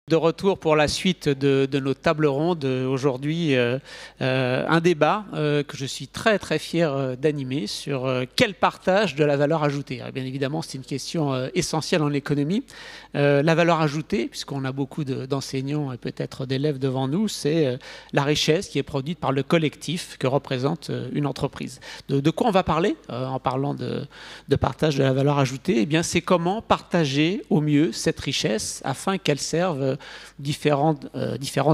De retour pour la suite de nos tables rondes. Aujourd'hui, un débat que je suis très très fier d'animer sur quel partage de la valeur ajoutée. Alors, bien évidemment, c'est une question essentielle en économie. La valeur ajoutée, puisqu'on a beaucoup d'enseignants et peut-être d'élèves devant nous, c'est la richesse qui est produite par le collectif que représente une entreprise. De quoi on va parler en parlant de partage de la valeur ajoutée? Eh bien, c'est comment partager au mieux cette richesse afin qu'elle serve différents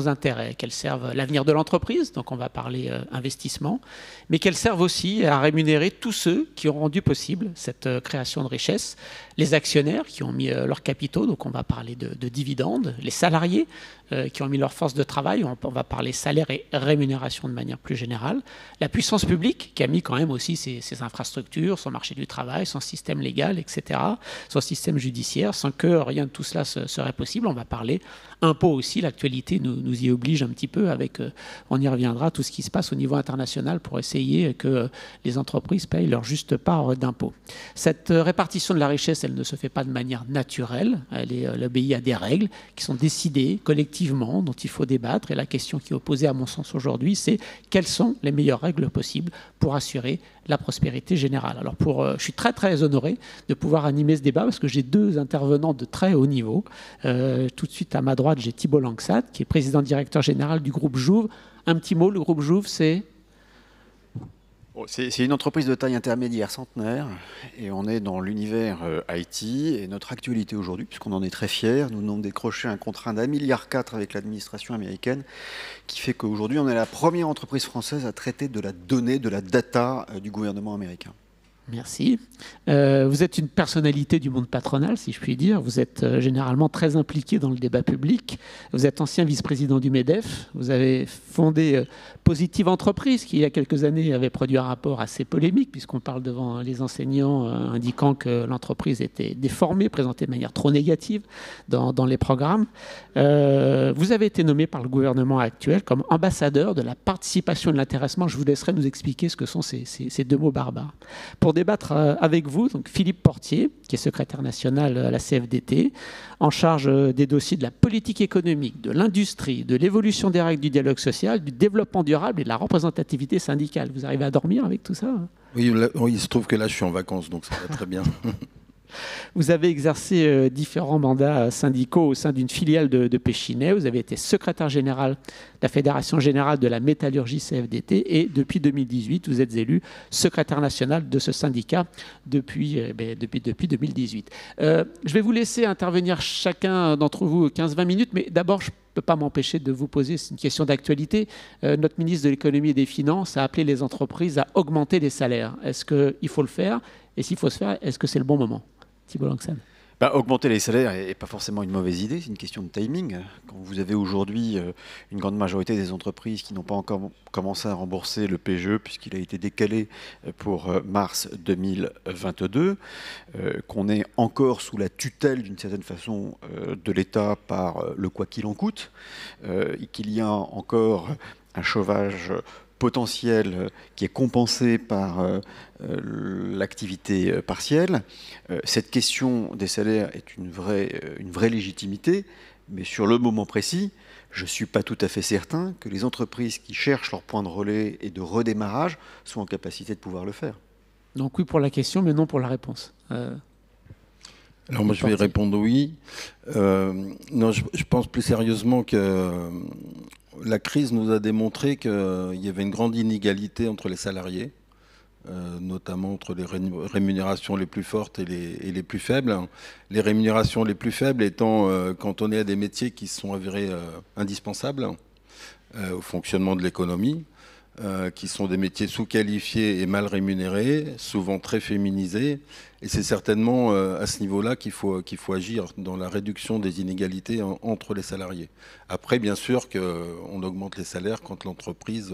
intérêts, qu'elles servent l'avenir de l'entreprise, donc on va parler investissement, mais qu'elles servent aussi à rémunérer tous ceux qui ont rendu possible cette création de richesse, les actionnaires qui ont mis leurs capitaux, donc on va parler de dividendes, les salariés qui ont mis leur force de travail, on va parler salaire et rémunération de manière plus générale, la puissance publique qui a mis quand même aussi ses infrastructures, son marché du travail, son système légal, etc., son système judiciaire, sans que rien de tout cela serait possible. On va parler impôts aussi, l'actualité nous y oblige un petit peu avec, on y reviendra, tout ce qui se passe au niveau international pour essayer que les entreprises payent leur juste part d'impôts. Cette répartition de la richesse, elle ne se fait pas de manière naturelle, elle obéit à des règles qui sont décidées collectivement, dont il faut débattre, et la question qui est posée à mon sens aujourd'hui, c'est quelles sont les meilleures règles possibles pour assurer la prospérité générale. Alors je suis très très honoré de pouvoir animer ce débat parce que j'ai deux intervenants de très haut niveau. Tout de suite à ma droite, j'ai Thibault Langsat, qui est président-directeur général du groupe Jouve. Un petit mot, le groupe Jouve, c'est... C'est une entreprise de taille intermédiaire centenaire et on est dans l'univers IT et notre actualité aujourd'hui, puisqu'on en est très fiers, nous venons de décrocher un contrat d'1,4 milliard avec l'administration américaine qui fait qu'aujourd'hui on est la première entreprise française à traiter de la donnée, de la data du gouvernement américain. Merci. Vous êtes une personnalité du monde patronal, si je puis dire. Vous êtes généralement très impliqué dans le débat public. Vous êtes ancien vice-président du MEDEF. Vous avez fondé Positive Entreprise, qui il y a quelques années avait produit un rapport assez polémique, puisqu'on parle devant les enseignants indiquant que l'entreprise était déformée, présentée de manière trop négative dans les programmes. Vous avez été nommé par le gouvernement actuel comme ambassadeur de la participation et de l'intéressement. Je vous laisserai nous expliquer ce que sont ces deux mots barbares. Pour débattre avec vous, donc Philippe Portier, qui est secrétaire national à la CFDT, en charge des dossiers de la politique économique, de l'industrie, de l'évolution des règles du dialogue social, du développement durable et de la représentativité syndicale. Vous arrivez à dormir avec tout ça? Oui, il se trouve que là, je suis en vacances, donc ça va très bien. Vous avez exercé différents mandats syndicaux au sein d'une filiale de Péchinet. Vous avez été secrétaire général de la Fédération générale de la métallurgie CFDT et depuis 2018, vous êtes élu secrétaire national de ce syndicat depuis 2018. Je vais vous laisser intervenir chacun d'entre vous 15-20 minutes, mais d'abord, je ne peux pas m'empêcher de vous poser, c'est une question d'actualité. Notre ministre de l'économie et des finances a appelé les entreprises à augmenter les salaires. Est-ce qu'il faut le faire? Et s'il faut se faire, est-ce que c'est le bon moment? Thibault Langsat. Augmenter les salaires n'est pas forcément une mauvaise idée, c'est une question de timing. Quand vous avez aujourd'hui une grande majorité des entreprises qui n'ont pas encore commencé à rembourser le PGE puisqu'il a été décalé pour mars 2022, qu'on est encore sous la tutelle d'une certaine façon de l'État par le quoi qu'il en coûte, et qu'il y a encore un chômage potentiel qui est compensé par l'activité partielle. Cette question des salaires est une vraie légitimité, mais sur le moment précis, je ne suis pas tout à fait certain que les entreprises qui cherchent leur point de relais et de redémarrage soient en capacité de pouvoir le faire. Donc oui pour la question, mais non pour la réponse. Alors moi je vais répondre oui. Non, je pense plus sérieusement que la crise nous a démontré qu'il y avait une grande inégalité entre les salariés, notamment entre les rémunérations les plus fortes et les plus faibles. Les rémunérations les plus faibles étant cantonnées à des métiers qui se sont avérés indispensables au fonctionnement de l'économie, qui sont des métiers sous-qualifiés et mal rémunérés, souvent très féminisés. Et c'est certainement à ce niveau-là qu'il faut agir dans la réduction des inégalités entre les salariés. Après, bien sûr qu'on augmente les salaires quand l'entreprise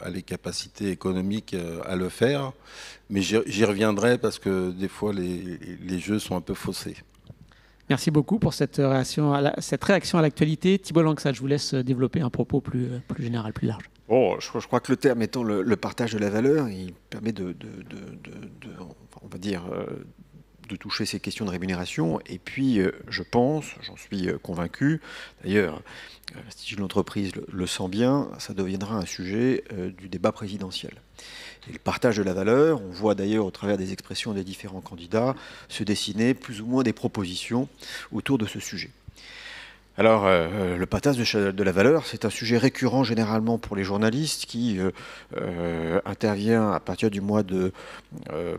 a les capacités économiques à le faire. Mais j'y reviendrai parce que des fois, les jeux sont un peu faussés. Merci beaucoup pour cette réaction à l'actualité. Thibault Langsat, je vous laisse développer un propos plus général, plus large. Bon, je crois que le terme étant le partage de la valeur, il permet on va dire, de toucher ces questions de rémunération. Et puis, je pense, j'en suis convaincu, d'ailleurs, l'Institut de l'entreprise le sent bien, ça deviendra un sujet du débat présidentiel. Et le partage de la valeur, on voit d'ailleurs au travers des expressions des différents candidats se dessiner plus ou moins des propositions autour de ce sujet. Alors, le partage de la valeur, c'est un sujet récurrent généralement pour les journalistes qui intervient à partir du mois de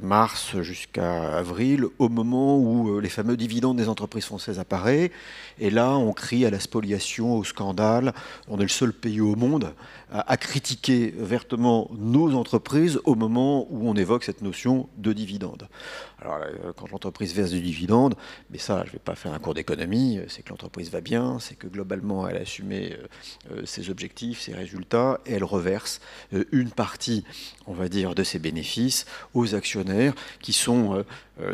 mars jusqu'à avril, au moment où les fameux dividendes des entreprises françaises apparaissent. Et là, on crie à la spoliation, au scandale. On est le seul pays au monde à critiquer vertement nos entreprises au moment où on évoque cette notion de dividende. Alors, quand l'entreprise verse du dividende, mais ça, je ne vais pas faire un cours d'économie, c'est que l'entreprise va bien, c'est que globalement, elle a assumé ses objectifs, ses résultats, et elle reverse une partie, on va dire, de ses bénéfices aux actionnaires, qui sont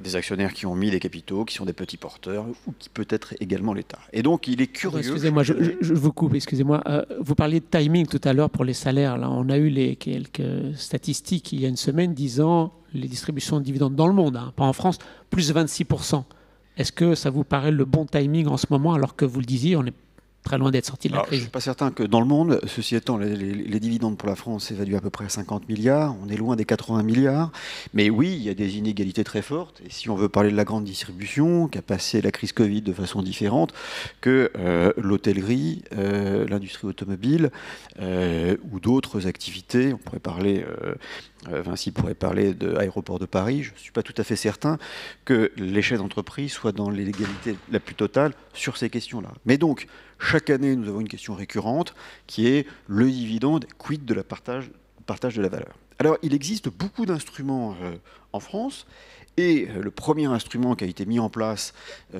des actionnaires qui ont mis des capitaux, qui sont des petits porteurs, ou qui peut être également l'État. Et donc, il est curieux... Excusez-moi, je vous coupe, excusez-moi. Vous parliez de timing tout à l'heure pour les salaires. Là, on a eu quelques statistiques il y a une semaine disant les distributions de dividendes dans le monde, hein, pas en France, plus 26%. Est-ce que ça vous paraît le bon timing en ce moment, alors que vous le disiez, on est très loin d'être sorti de la crise? Je ne suis pas certain que dans le monde, ceci étant, les dividendes pour la France s'évaluent à peu près à 50 milliards, on est loin des 80 milliards, mais oui, il y a des inégalités très fortes, et si on veut parler de la grande distribution, qui a passé la crise Covid de façon différente, que l'hôtellerie, l'industrie automobile, ou d'autres activités, on pourrait parler... Vinci pourrait parler de l'aéroport de Paris. Je ne suis pas tout à fait certain que les chefs d'entreprise soient dans l'égalité la plus totale sur ces questions-là. Mais donc, chaque année, nous avons une question récurrente qui est le dividende, quid de la partage de la valeur. Alors, il existe beaucoup d'instruments en France, et le premier instrument qui a été mis en place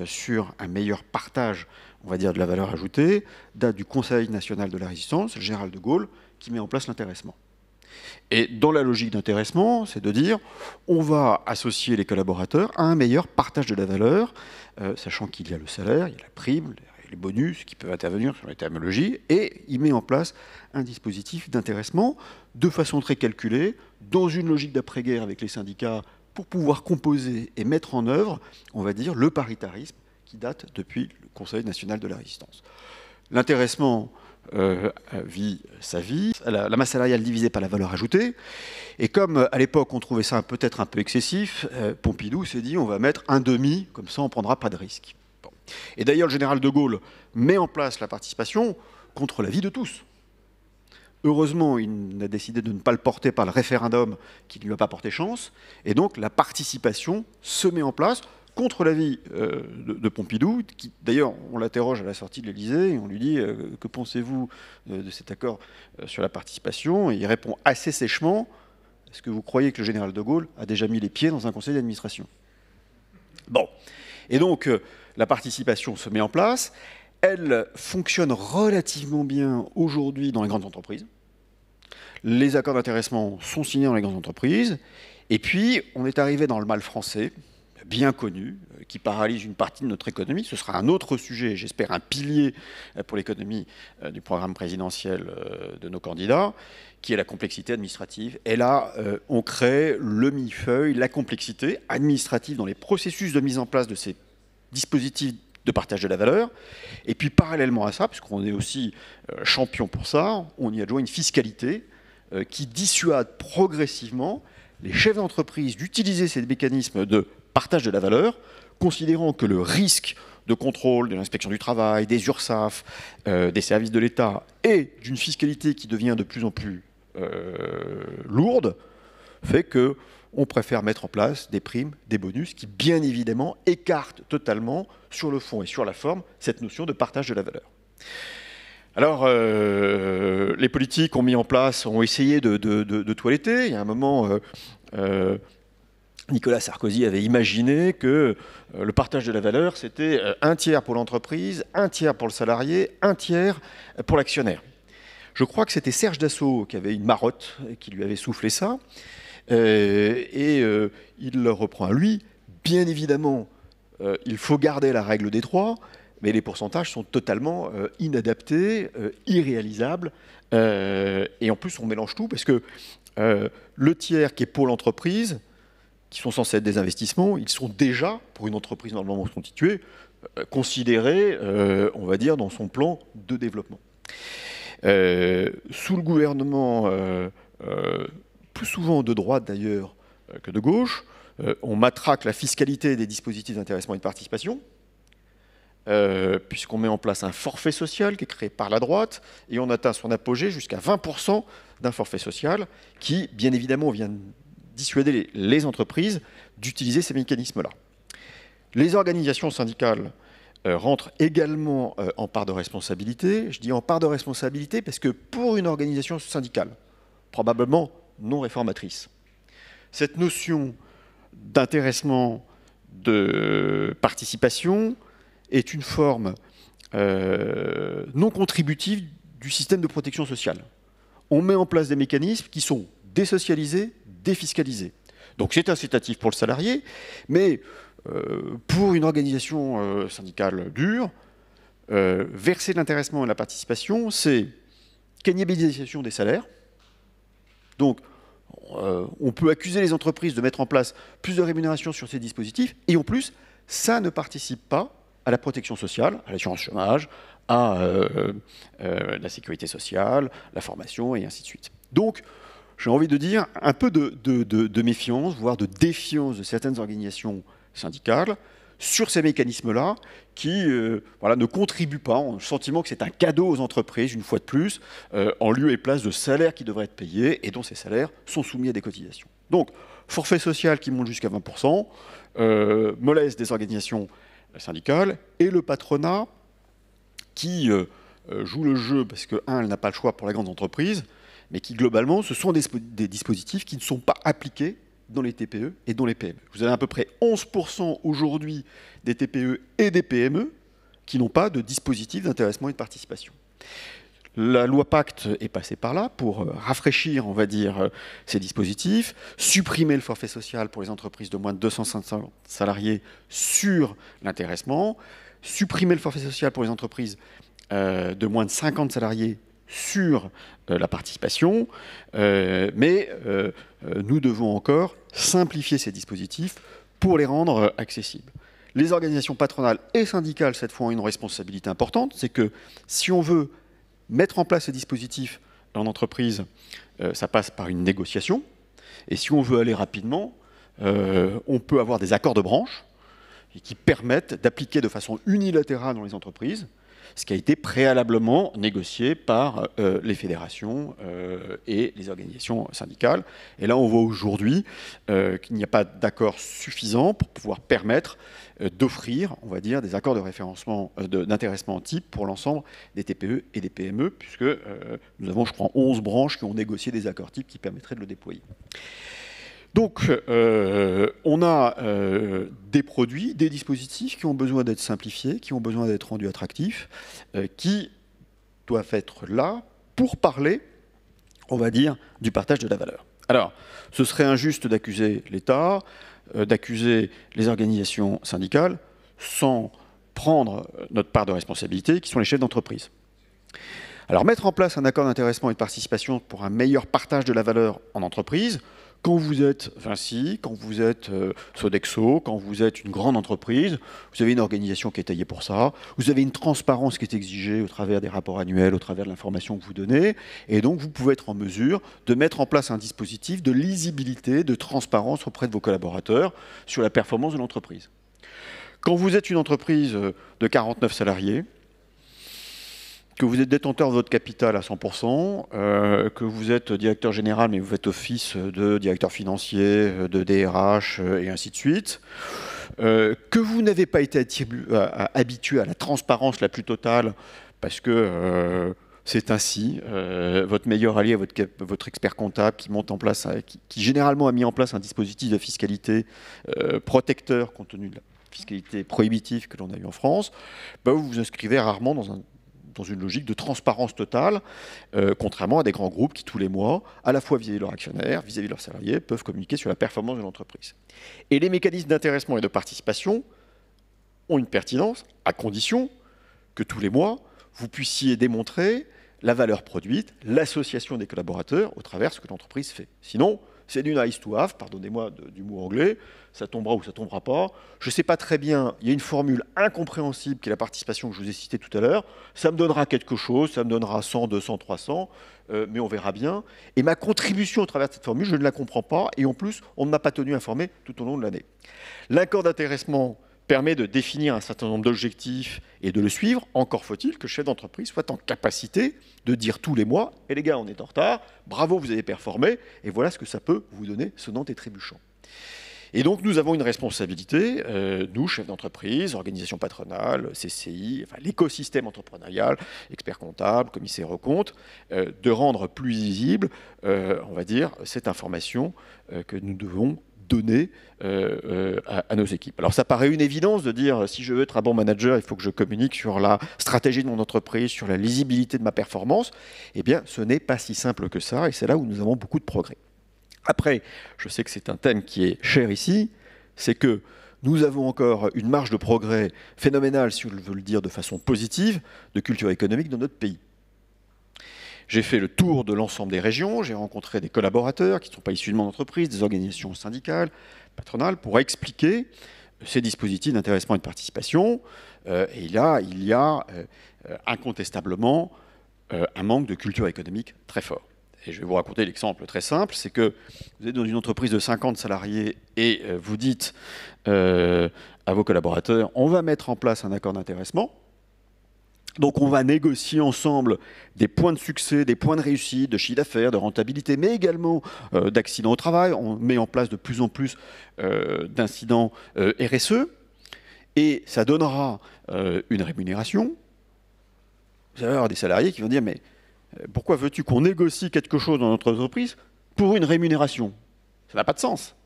sur un meilleur partage, on va dire, de la valeur ajoutée, date du Conseil national de la résistance, le général de Gaulle, qui met en place l'intéressement. Et dans la logique d'intéressement, c'est de dire on va associer les collaborateurs à un meilleur partage de la valeur, sachant qu'il y a le salaire, il y a la prime, les bonus qui peuvent intervenir sur les terminologies, et il met en place un dispositif d'intéressement de façon très calculée, dans une logique d'après-guerre avec les syndicats, pour pouvoir composer et mettre en œuvre, on va dire, le paritarisme qui date depuis le Conseil national de la résistance. L'intéressement vit sa vie, la masse salariale divisée par la valeur ajoutée, et comme à l'époque on trouvait ça peut-être un peu excessif, Pompidou s'est dit on va mettre un demi, comme ça on ne prendra pas de risque. Bon. Et d'ailleurs le général de Gaulle met en place la participation contre l'avis de tous. Heureusement, il a décidé de ne pas le porter par le référendum qui ne lui a pas porté chance, et donc la participation se met en place contre l'avis de Pompidou, qui d'ailleurs on l'interroge à la sortie de l'Élysée et on lui dit que pensez-vous de cet accord sur la participation, et il répond assez sèchement: est-ce que vous croyez que le général de Gaulle a déjà mis les pieds dans un conseil d'administration? Bon, et donc la participation se met en place, elle fonctionne relativement bien aujourd'hui dans les grandes entreprises, les accords d'intéressement sont signés dans les grandes entreprises, et puis on est arrivé dans le mal français, bien connu, qui paralyse une partie de notre économie. Ce sera un autre sujet, j'espère un pilier pour l'économie du programme présidentiel de nos candidats, qui est la complexité administrative. Et là, on crée le millefeuille, la complexité administrative dans les processus de mise en place de ces dispositifs de partage de la valeur. Et puis parallèlement à ça, puisqu'on est aussi champion pour ça, on y adjoint une fiscalité qui dissuade progressivement les chefs d'entreprise d'utiliser ces mécanismes de partage de la valeur, considérant que le risque de contrôle de l'inspection du travail, des URSSAF, des services de l'État et d'une fiscalité qui devient de plus en plus lourde, fait qu'on préfère mettre en place des primes, des bonus qui, bien évidemment, écartent totalement, sur le fond et sur la forme, cette notion de partage de la valeur. Alors, les politiques ont mis en place, ont essayé de toiletter. Il y a un moment... Nicolas Sarkozy avait imaginé que le partage de la valeur, c'était un tiers pour l'entreprise, un tiers pour le salarié, un tiers pour l'actionnaire. Je crois que c'était Serge Dassault qui avait une marotte et qui lui avait soufflé ça. Et il le reprend à lui. Bien évidemment, il faut garder la règle des trois, mais les pourcentages sont totalement inadaptés, irréalisables. Et en plus, on mélange tout parce que le tiers qui est pour l'entreprise, qui sont censés être des investissements, ils sont déjà, pour une entreprise normalement constituée, considérés, on va dire, dans son plan de développement. Sous le gouvernement, plus souvent de droite d'ailleurs que de gauche, on matraque la fiscalité des dispositifs d'intéressement et de participation, puisqu'on met en place un forfait social qui est créé par la droite, et on atteint son apogée jusqu'à 20% d'un forfait social qui, bien évidemment, vient dissuader les entreprises d'utiliser ces mécanismes-là. Les organisations syndicales rentrent également en part de responsabilité. Je dis en part de responsabilité parce que pour une organisation syndicale, probablement non réformatrice, cette notion d'intéressement, de participation est une forme non contributive du système de protection sociale. On met en place des mécanismes qui sont désocialisés, défiscalisés. Donc c'est incitatif pour le salarié, mais pour une organisation syndicale dure, verser l'intéressement et la participation, c'est cannibalisation des salaires. Donc on peut accuser les entreprises de mettre en place plus de rémunération sur ces dispositifs, et en plus, ça ne participe pas à la protection sociale, à l'assurance chômage, à la sécurité sociale, la formation, et ainsi de suite. Donc, j'ai envie de dire un peu de méfiance, voire de défiance de certaines organisations syndicales sur ces mécanismes-là qui voilà, ne contribuent pas, on a le sentiment que c'est un cadeau aux entreprises, une fois de plus, en lieu et place de salaires qui devraient être payés et dont ces salaires sont soumis à des cotisations. Donc, forfait social qui monte jusqu'à 20%, mollesse des organisations syndicales et le patronat qui joue le jeu parce que, un, elle n'a pas le choix pour les grandes entreprises, mais qui, globalement, ce sont des dispositifs qui ne sont pas appliqués dans les TPE et dans les PME. Vous avez à peu près 11% aujourd'hui des TPE et des PME qui n'ont pas de dispositif d'intéressement et de participation. La loi Pacte est passée par là pour rafraîchir, on va dire, ces dispositifs, supprimer le forfait social pour les entreprises de moins de 250 salariés sur l'intéressement, supprimer le forfait social pour les entreprises de moins de 50 salariés sur la participation, mais nous devons encore simplifier ces dispositifs pour les rendre accessibles. Les organisations patronales et syndicales, cette fois, ont une responsabilité importante, c'est que si on veut mettre en place ces dispositifs en entreprise, ça passe par une négociation, et si on veut aller rapidement, on peut avoir des accords de branche qui permettent d'appliquer de façon unilatérale dans les entreprises ce qui a été préalablement négocié par les fédérations et les organisations syndicales. Et là, on voit aujourd'hui qu'il n'y a pas d'accord suffisant pour pouvoir permettre d'offrir, on va dire, des accords de référencement, d'intéressement type pour l'ensemble des TPE et des PME, puisque nous avons, je crois, 11 branches qui ont négocié des accords types qui permettraient de le déployer. Donc, on a des produits, des dispositifs qui ont besoin d'être simplifiés, qui ont besoin d'être rendus attractifs, qui doivent être là pour parler, on va dire, du partage de la valeur. Alors, ce serait injuste d'accuser l'État, d'accuser les organisations syndicales, sans prendre notre part de responsabilité, qui sont les chefs d'entreprise. Alors, mettre en place un accord d'intéressement et de participation pour un meilleur partage de la valeur en entreprise, quand vous êtes Vinci, quand vous êtes Sodexo, quand vous êtes une grande entreprise, vous avez une organisation qui est taillée pour ça, vous avez une transparence qui est exigée au travers des rapports annuels, au travers de l'information que vous donnez, et donc vous pouvez être en mesure de mettre en place un dispositif de lisibilité, de transparence auprès de vos collaborateurs sur la performance de l'entreprise. Quand vous êtes une entreprise de 49 salariés, que vous êtes détenteur de votre capital à 100%, que vous êtes directeur général, mais vous faites office de directeur financier, de DRH, et ainsi de suite, que vous n'avez pas été habitué à la transparence la plus totale, parce que c'est ainsi, votre meilleur allié, votre expert comptable qui monte en place, qui généralement a mis en place un dispositif de fiscalité protecteur compte tenu de la fiscalité prohibitive que l'on a eue en France, ben vous vous inscrivez rarement dans une logique de transparence totale, contrairement à des grands groupes qui, tous les mois, à la fois vis-à-vis de leurs actionnaires, vis-à-vis de leurs salariés, peuvent communiquer sur la performance de l'entreprise. Et les mécanismes d'intéressement et de participation ont une pertinence, à condition que tous les mois, vous puissiez démontrer la valeur produite, l'association des collaborateurs au travers de ce que l'entreprise fait. Sinon, c'est du nice to have, pardonnez-moi du mot anglais, ça tombera ou ça tombera pas. Je ne sais pas très bien, il y a une formule incompréhensible qui est la participation que je vous ai citée tout à l'heure. Ça me donnera quelque chose, ça me donnera 100, 200, 300, mais on verra bien. Et ma contribution au travers de cette formule, je ne la comprends pas, et en plus, on ne m'a pas tenu informé tout au long de l'année. L'accord d'intéressement permet de définir un certain nombre d'objectifs et de le suivre. Encore faut-il que le chef d'entreprise soit en capacité de dire tous les mois « Eh les gars, on est en retard, bravo, vous avez performé, et voilà ce que ça peut vous donner, sonnant et trébuchant ». Et donc nous avons une responsabilité, nous, chefs d'entreprise, organisations patronales, CCI, enfin, l'écosystème entrepreneurial, experts comptables, commissaires aux comptes, de rendre plus visible, on va dire, cette information que nous devons donner à nos équipes. Alors ça paraît une évidence de dire si je veux être un bon manager, il faut que je communique sur la stratégie de mon entreprise, sur la lisibilité de ma performance. Eh bien, ce n'est pas si simple que ça, et c'est là où nous avons beaucoup de progrès. Après, je sais que c'est un thème qui est cher ici, c'est que nous avons encore une marge de progrès phénoménale, si je veux le dire de façon positive, de culture économique dans notre pays. J'ai fait le tour de l'ensemble des régions, j'ai rencontré des collaborateurs qui ne sont pas issus de mon entreprise, des organisations syndicales, patronales, pour expliquer ces dispositifs d'intéressement et de participation. Et là, il y a incontestablement un manque de culture économique très fort. Et je vais vous raconter l'exemple très simple, c'est que vous êtes dans une entreprise de 50 salariés et vous dites à vos collaborateurs, on va mettre en place un accord d'intéressement. Donc on va négocier ensemble des points de succès, des points de réussite, de chiffre d'affaires, de rentabilité, mais également d'accidents au travail. On met en place de plus en plus d'incidents RSE et ça donnera une rémunération. Vous allez avoir des salariés qui vont dire, mais pourquoi veux-tu qu'on négocie quelque chose dans notre entreprise pour une rémunération? Ça n'a pas de sens.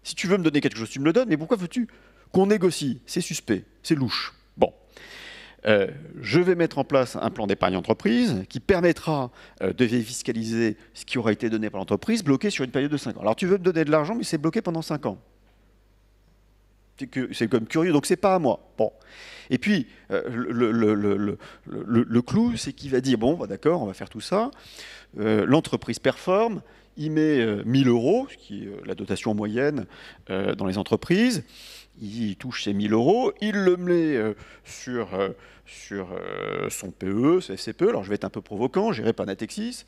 Si tu veux me donner quelque chose, tu me le donnes, mais pourquoi veux-tu qu'on négocie? C'est suspect, c'est louche. Bon. Je vais mettre en place un plan d'épargne entreprise qui permettra de défiscaliser ce qui aura été donné par l'entreprise, bloqué sur une période de 5 ans. Alors tu veux me donner de l'argent, mais c'est bloqué pendant 5 ans. C'est comme curieux, donc c'est pas à moi. Bon. Et puis, le clou, c'est qu'il va dire, bon, bah, d'accord, on va faire tout ça. L'entreprise performe, il met 1 000 €, ce qui est la dotation moyenne dans les entreprises. Il touche ces 1 000 €, il le met sur son PE, sa FCPE. Alors je vais être un peu provoquant, j'irai pas Natexis.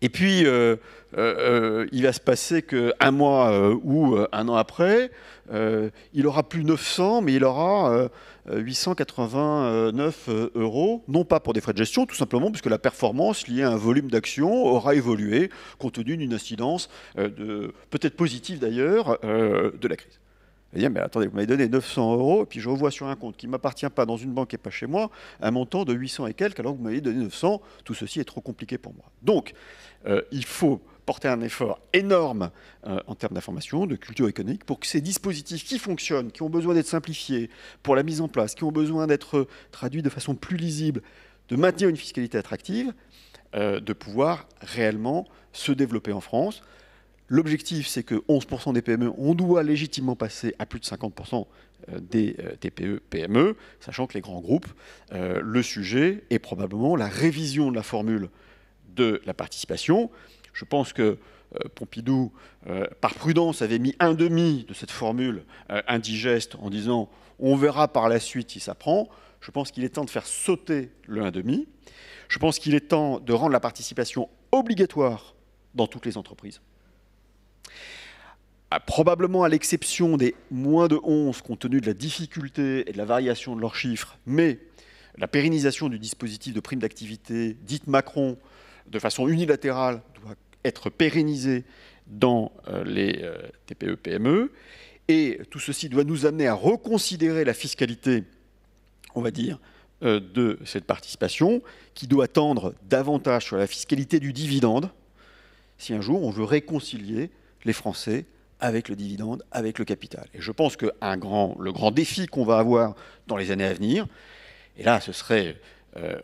Et puis, il va se passer qu'un mois ou un an après, il aura plus 900, mais il aura 889 €, non pas pour des frais de gestion, tout simplement puisque la performance liée à un volume d'actions aura évolué compte tenu d'une incidence peut-être positive d'ailleurs de la crise. Vous allez dire, mais attendez, vous m'avez donné 900 €, et puis je revois sur un compte qui ne m'appartient pas dans une banque et pas chez moi, un montant de 800 et quelques, alors que vous m'avez donné 900, tout ceci est trop compliqué pour moi. Donc, il faut porter un effort énorme en termes d'information, de culture économique, pour que ces dispositifs qui fonctionnent, qui ont besoin d'être simplifiés pour la mise en place, qui ont besoin d'être traduits de façon plus lisible, de maintenir une fiscalité attractive, de pouvoir réellement se développer en France. L'objectif, c'est que 11% des PME, on doit légitimement passer à plus de 50% des TPE, PME, sachant que les grands groupes, le sujet est probablement la révision de la formule de la participation. Je pense que Pompidou, par prudence, avait mis un demi de cette formule indigeste en disant « on verra par la suite si ça prend ». Je pense qu'il est temps de faire sauter le 1,5. Je pense qu'il est temps de rendre la participation obligatoire dans toutes les entreprises. Probablement à l'exception des moins de 11, compte tenu de la difficulté et de la variation de leurs chiffres, mais la pérennisation du dispositif de prime d'activité, dite Macron, de façon unilatérale, doit être pérennisée dans les TPE-PME. Et tout ceci doit nous amener à reconsidérer la fiscalité, on va dire, de cette participation, qui doit tendre davantage sur la fiscalité du dividende, si un jour on veut réconcilier les Français avec le dividende, avec le capital. Et je pense que le grand défi qu'on va avoir dans les années à venir, et là ce serait,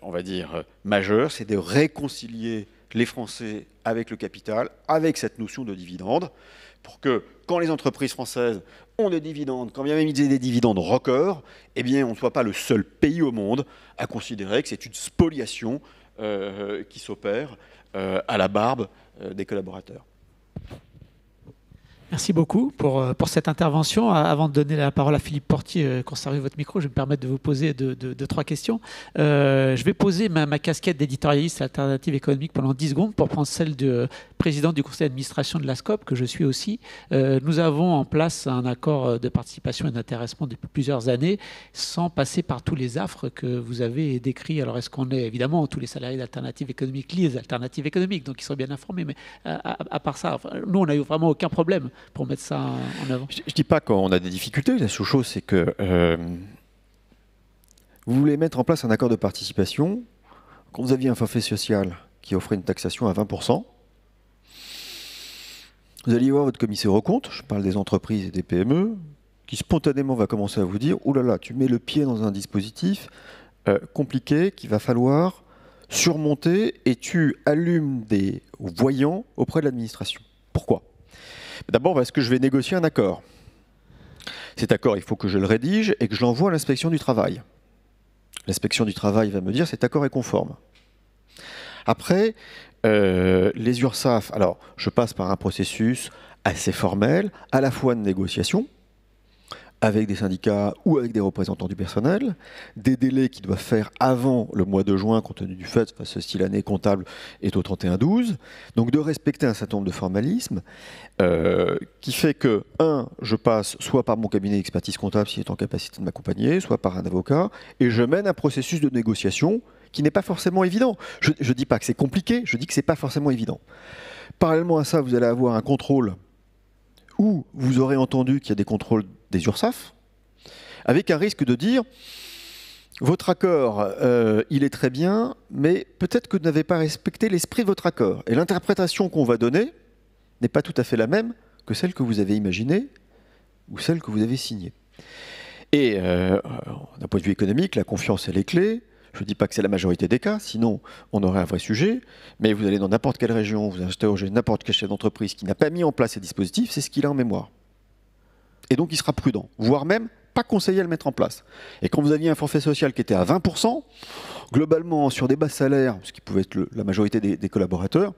on va dire, majeur, c'est de réconcilier les Français avec le capital, avec cette notion de dividende, pour que quand les entreprises françaises ont des dividendes, quand bien même ils aient des dividendes records, eh bien on ne soit pas le seul pays au monde à considérer que c'est une spoliation qui s'opère à la barbe des collaborateurs. Merci beaucoup pour cette intervention. Avant de donner la parole à Philippe Portier, conservez votre micro, je vais me permettre de vous poser deux, trois questions. Je vais poser ma casquette d'éditorialiste alternative économique pendant 10 secondes pour prendre celle de président du conseil d'administration de la SCOP, que je suis aussi. Nous avons en place un accord de participation et d'intéressement depuis plusieurs années, sans passer par tous les affres que vous avez décrits. Alors, est-ce qu'on est, évidemment, tous les salariés d'alternatives économiques lisent alternatives économiques, donc ils sont bien informés, mais à part ça, enfin, nous, on n'a eu vraiment aucun problème pour mettre ça en avant. Je ne dis pas qu'on a des difficultés. La seule chose, c'est que vous voulez mettre en place un accord de participation. Quand vous aviez un forfait social qui offrait une taxation à 20%, vous allez voir votre commissaire aux comptes, je parle des entreprises et des PME, qui spontanément va commencer à vous dire « Ouh là là, tu mets le pied dans un dispositif compliqué qu'il va falloir surmonter et tu allumes des voyants auprès de l'administration. » Pourquoi ? D'abord parce que je vais négocier un accord. Cet accord, il faut que je le rédige et que je l'envoie à l'inspection du travail. L'inspection du travail va me dire cet accord est conforme. Après, les URSSAF, alors je passe par un processus assez formel, à la fois de négociation, avec des syndicats ou avec des représentants du personnel, des délais qui doivent faire avant le mois de juin, compte tenu du fait, si l'année comptable est au 31-12, donc de respecter un certain nombre de formalismes, qui fait que, je passe soit par mon cabinet d'expertise comptable s'il est en capacité de m'accompagner, soit par un avocat, et je mène un processus de négociation qui n'est pas forcément évident. Je ne dis pas que c'est compliqué, je dis que ce n'est pas forcément évident. Parallèlement à ça, vous allez avoir un contrôle où vous aurez entendu qu'il y a des contrôles des URSSAF, avec un risque de dire votre accord, il est très bien, mais peut-être que vous n'avez pas respecté l'esprit de votre accord. Et l'interprétation qu'on va donner n'est pas tout à fait la même que celle que vous avez imaginée ou celle que vous avez signée. Et d'un point de vue économique, la confiance, elle est clé. Je ne dis pas que c'est la majorité des cas, sinon on aurait un vrai sujet, mais vous allez dans n'importe quelle région, vous interrogez n'importe quel chef d'entreprise qui n'a pas mis en place ces dispositifs, c'est ce qu'il a en mémoire. Et donc il sera prudent, voire même pas conseillé à le mettre en place. Et quand vous aviez un forfait social qui était à 20%, globalement sur des bas salaires, ce qui pouvait être la majorité des collaborateurs,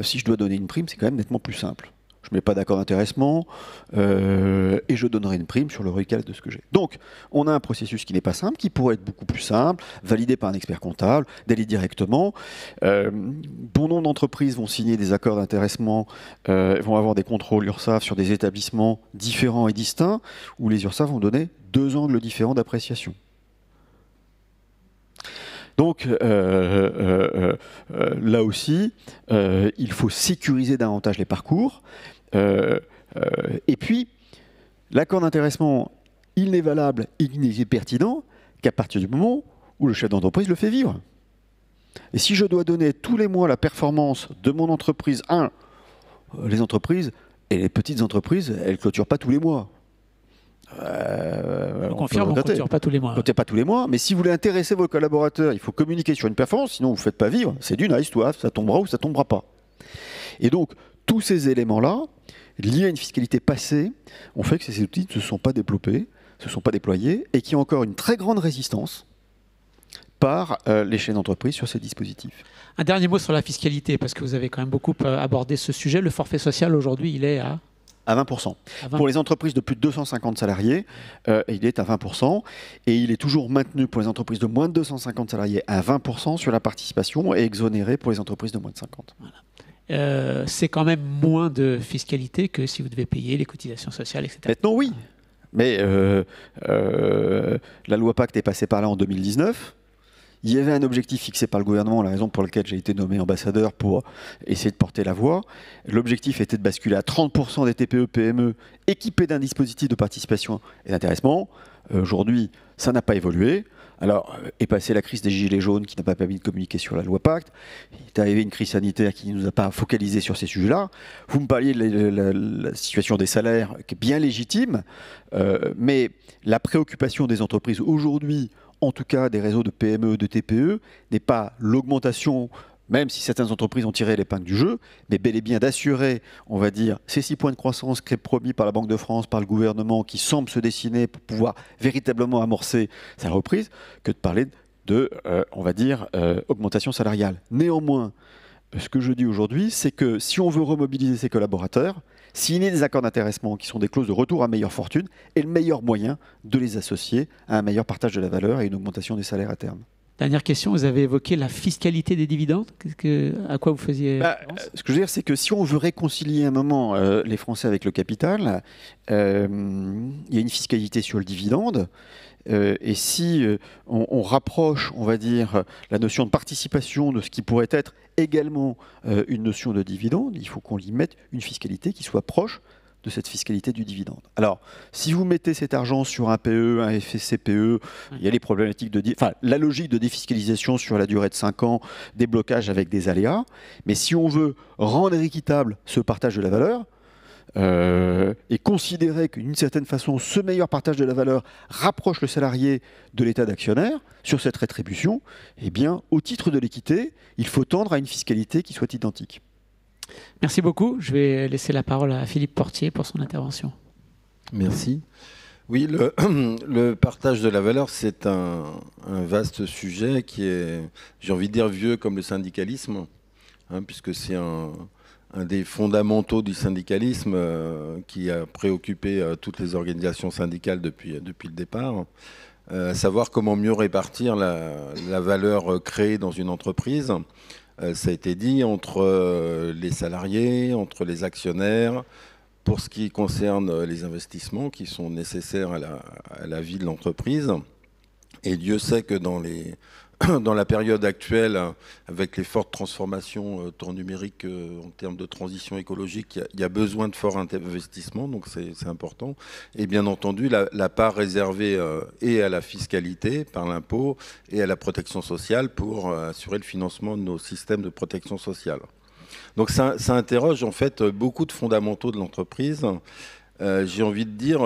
si je dois donner une prime, c'est quand même nettement plus simple. Je ne mets pas d'accord d'intéressement et je donnerai une prime sur le recalc de ce que j'ai. Donc, on a un processus qui n'est pas simple, qui pourrait être beaucoup plus simple, validé par un expert comptable, d'aller directement. Bon nombre d'entreprises vont signer des accords d'intéressement, vont avoir des contrôles URSSAF sur des établissements différents et distincts, où les URSSAF vont donner 2 angles différents d'appréciation. Donc, là aussi, il faut sécuriser davantage les parcours. Et puis, l'accord d'intéressement, il n'est valable, il n'est pertinent qu'à partir du moment où le chef d'entreprise le fait vivre. Et si je dois donner tous les mois la performance de mon entreprise, les entreprises et les petites entreprises, elles ne clôturent pas tous les mois. Je confirme, on ne clôture pas tous les mois. On ne clôture pas tous les mois, mais si vous voulez intéresser vos collaborateurs, il faut communiquer sur une performance, sinon vous ne faites pas vivre. C'est du nice to have, ça tombera ou ça ne tombera pas. Et donc, tous ces éléments-là, liés à une fiscalité passée, ont fait que ces outils ne se sont pas développés, ne se sont pas déployés, et qu'il y a encore une très grande résistance par les chaînes d'entreprise sur ces dispositifs. Un dernier mot sur la fiscalité, parce que vous avez quand même beaucoup abordé ce sujet. Le forfait social, aujourd'hui, il est à 20%. À 20%. Pour les entreprises de plus de 250 salariés, il est à 20%. Et il est toujours maintenu pour les entreprises de moins de 250 salariés à 20% sur la participation et exonéré pour les entreprises de moins de 50. Voilà. C'est quand même moins de fiscalité que si vous devez payer les cotisations sociales, etc. Maintenant, oui. Mais la loi Pacte est passée par là en 2019. Il y avait un objectif fixé par le gouvernement, la raison pour laquelle j'ai été nommé ambassadeur pour essayer de porter la voix. L'objectif était de basculer à 30% des TPE-PME équipés d'un dispositif de participation et d'intéressement. Aujourd'hui, ça n'a pas évolué. Alors, est passée la crise des gilets jaunes qui n'a pas permis de communiquer sur la loi Pacte. Il est arrivé une crise sanitaire qui ne nous a pas focalisé sur ces sujets-là. Vous me parliez de la situation des salaires qui est bien légitime, mais la préoccupation des entreprises aujourd'hui, en tout cas des réseaux de PME, de TPE, n'est pas l'augmentation, même si certaines entreprises ont tiré l'épingle du jeu, mais bel et bien d'assurer, on va dire, ces 6 points de croissance promis par la Banque de France, par le gouvernement, qui semblent se dessiner pour pouvoir véritablement amorcer sa reprise, que de parler de, on va dire, augmentation salariale. Néanmoins, ce que je dis aujourd'hui, c'est que si on veut remobiliser ses collaborateurs, signer des accords d'intéressement qui sont des clauses de retour à meilleure fortune est le meilleur moyen de les associer à un meilleur partage de la valeur et une augmentation des salaires à terme. Dernière question, vous avez évoqué la fiscalité des dividendes. À quoi vous faisiez référence ? Ce que je veux dire, c'est que si on veut réconcilier un moment les Français avec le capital, il y a une fiscalité sur le dividende. Et si on rapproche, on va dire, la notion de participation de ce qui pourrait être également une notion de dividende, il faut qu'on y mette une fiscalité qui soit proche de cette fiscalité du dividende. Alors, si vous mettez cet argent sur un PE, un FCPE, il y a les problématiques la logique de défiscalisation sur la durée de 5 ans, des blocages avec des aléas. Mais si on veut rendre équitable ce partage de la valeur, et considérer qu'une certaine façon, ce meilleur partage de la valeur rapproche le salarié de l'état d'actionnaire sur cette rétribution, eh bien, au titre de l'équité, il faut tendre à une fiscalité qui soit identique. Merci beaucoup. Je vais laisser la parole à Philippe Portier pour son intervention. Merci. Oui, le partage de la valeur, c'est un vaste sujet qui est, j'ai envie de dire, vieux comme le syndicalisme, puisque c'est un des fondamentaux du syndicalisme qui a préoccupé toutes les organisations syndicales depuis le départ, à savoir comment mieux répartir la valeur créée dans une entreprise. Ça a été dit, entre les salariés, entre les actionnaires, pour ce qui concerne les investissements qui sont nécessaires à la vie de l'entreprise. Et Dieu sait que dans la période actuelle, avec les fortes transformations tant numériques en termes de transition écologique, il y a besoin de forts investissements, donc c'est important. Et bien entendu, la part réservée et à la fiscalité par l'impôt et à la protection sociale pour assurer le financement de nos systèmes de protection sociale. Donc ça interroge en fait beaucoup de fondamentaux de l'entreprise. J'ai envie de dire...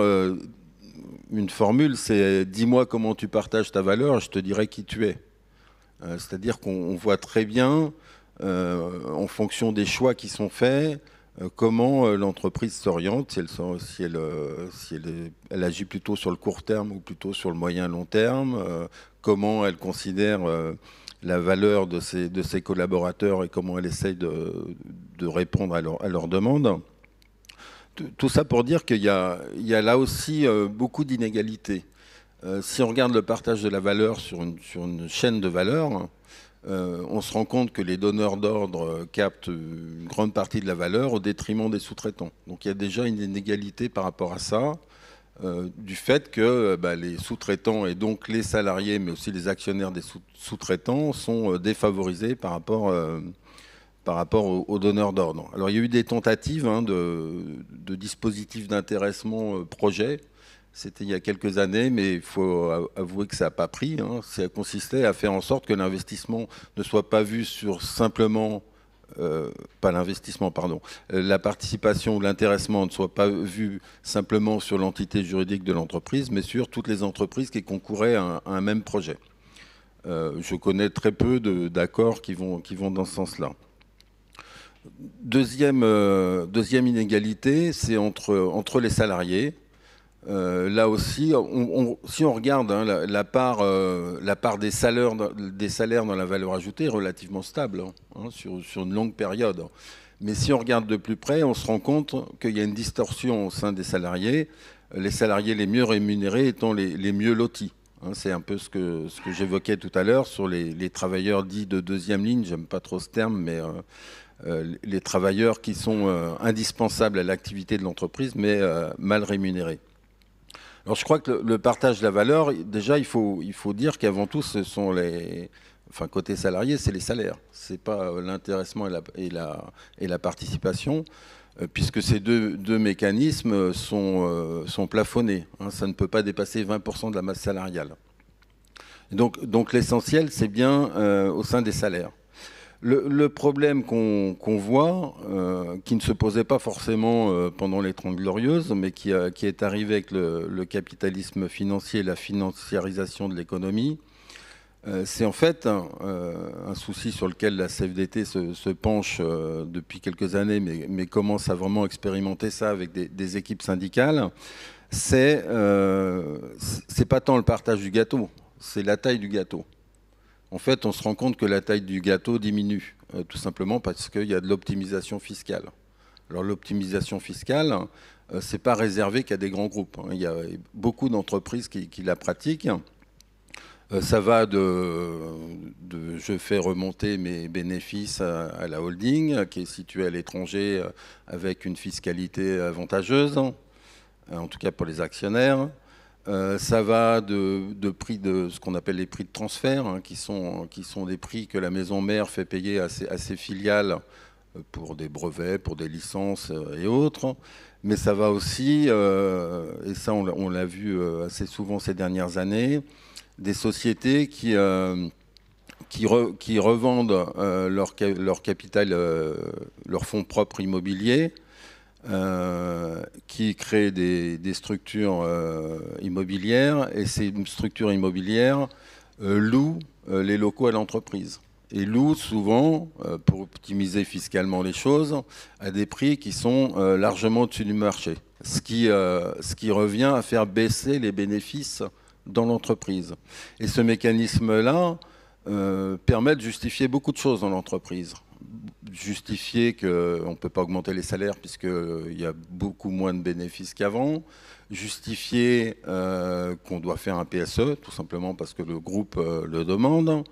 une formule, c'est « dis-moi comment tu partages ta valeur, je te dirai qui tu es ». C'est-à-dire qu'on voit très bien, en fonction des choix qui sont faits, comment l'entreprise s'oriente, si elle agit plutôt sur le court terme ou plutôt sur le moyen-long terme, comment elle considère la valeur de ses collaborateurs et comment elle essaye de répondre à leurs demandes. Tout ça pour dire qu'il y a là aussi beaucoup d'inégalités. Si on regarde le partage de la valeur sur une chaîne de valeur, on se rend compte que les donneurs d'ordre captent une grande partie de la valeur au détriment des sous-traitants. Donc il y a déjà une inégalité par rapport à ça, du fait que les sous-traitants et donc les salariés, mais aussi les actionnaires des sous-traitants sont défavorisés par rapport aux donneurs d'ordre. Alors il y a eu des tentatives de dispositifs d'intéressement projet. C'était il y a quelques années, mais il faut avouer que ça n'a pas pris. Ça consistait à faire en sorte que l'investissement ne soit pas vu sur simplement... pas l'investissement, pardon. La participation ou l'intéressement ne soit pas vu simplement sur l'entité juridique de l'entreprise, mais sur toutes les entreprises qui concouraient à un même projet. Je connais très peu d'accords qui vont dans ce sens-là. Deuxième inégalité, c'est entre les salariés. Là aussi, si on regarde la part des salaires dans la valeur ajoutée est relativement stable sur une longue période. Mais si on regarde de plus près, on se rend compte qu'il y a une distorsion au sein des salariés, les salariés les mieux rémunérés étant les mieux lotis. C'est un peu ce que j'évoquais tout à l'heure sur les travailleurs dits de deuxième ligne, j'aime pas trop ce terme, mais... les travailleurs qui sont indispensables à l'activité de l'entreprise, mais mal rémunérés. Alors je crois que le partage de la valeur, déjà il faut dire qu'avant tout, ce sont côté salarié, c'est les salaires. C'est pas l'intéressement et la participation, puisque ces deux mécanismes sont plafonnés. Ça ne peut pas dépasser 20% de la masse salariale. Donc l'essentiel, c'est bien au sein des salaires. Le problème qu'on voit, qui ne se posait pas forcément pendant les 30 Glorieuses, mais qui est arrivé avec le capitalisme financier et la financiarisation de l'économie, c'est en fait un souci sur lequel la CFDT se penche depuis quelques années, mais commence à vraiment expérimenter ça avec des équipes syndicales. C'est pas tant le partage du gâteau, c'est la taille du gâteau. en fait, on se rend compte que la taille du gâteau diminue, tout simplement parce qu'il y a de l'optimisation fiscale. Alors l'optimisation fiscale, ce n'est pas réservé qu'à des grands groupes. Il y a beaucoup d'entreprises qui la pratiquent. Ça va de je fais remonter mes bénéfices à la holding, qui est située à l'étranger avec une fiscalité avantageuse, en tout cas pour les actionnaires. Ça va de prix de ce qu'on appelle les prix de transfert, hein, qui sont des prix que la maison mère fait payer à ses filiales pour des brevets, pour des licences et autres. Mais ça va aussi, et ça on l'a vu assez souvent ces dernières années, des sociétés qui revendent leur capital, leur fonds propres immobiliers, qui créent des structures immobilières, et ces structures immobilières louent les locaux à l'entreprise. Et louent souvent, pour optimiser fiscalement les choses, à des prix qui sont largement au-dessus du marché. Ce qui revient à faire baisser les bénéfices dans l'entreprise. Et ce mécanisme-là permet de justifier beaucoup de choses dans l'entreprise. Justifier qu'on ne peut pas augmenter les salaires puisqu'il y a beaucoup moins de bénéfices qu'avant. Justifier qu'on doit faire un PSE, tout simplement parce que le groupe le demande.